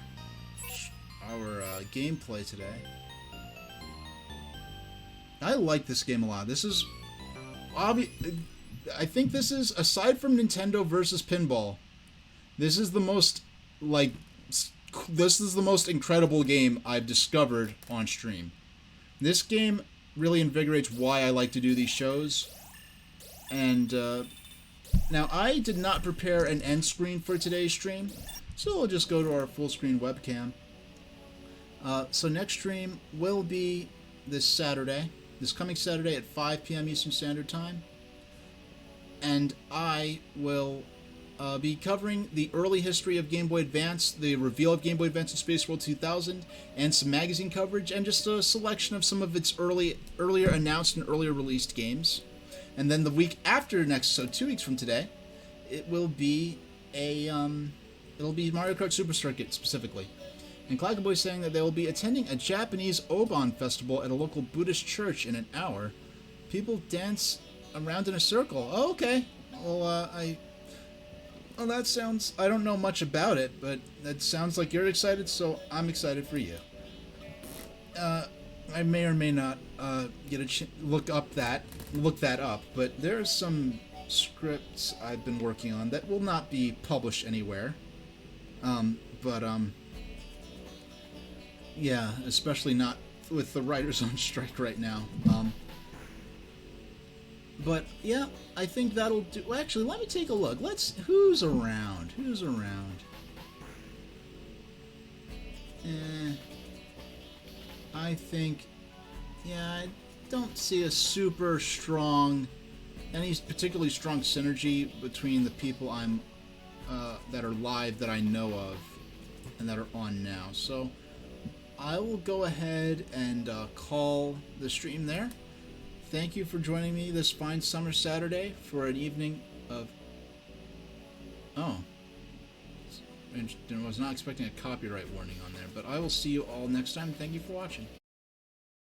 gameplay today. I like this game a lot. This is I think this is, aside from Nintendo versus Pinball, this is the most incredible game I've discovered on stream. This game really invigorates why I like to do these shows. And now I did not prepare an end screen for today's stream, so we'll just go to our full screen webcam. So next stream will be this coming Saturday at 5 p.m. Eastern Standard Time. And I will be covering the early history of Game Boy Advance, the reveal of Game Boy Advance in Space World 2000, and some magazine coverage, and just a selection of some of its earlier announced and earlier released games. And then the week after next, so 2 weeks from today, it will be it'll be Mario Kart Super Circuit specifically. And Clackaboy is saying that they will be attending a Japanese Obon festival at a local Buddhist church in an hour. People dance around in a circle. Oh, okay. Well, that sounds. I don't know much about it, but that sounds like you're excited, so I'm excited for you. I may or may not get a look that up, but there are some scripts I've been working on that will not be published anywhere. Yeah, especially not with the writers on strike right now. But yeah, I think that'll do. Well, actually, let me take a look. Who's around? I think, yeah, I don't see a super strong, any particularly strong synergy between the people that are live that I know of and that are on now. So I will go ahead and call the stream there. Thank you for joining me this fine summer Saturday for an evening of... Oh. I was not expecting a copyright warning on there, but I will see you all next time. Thank you for watching.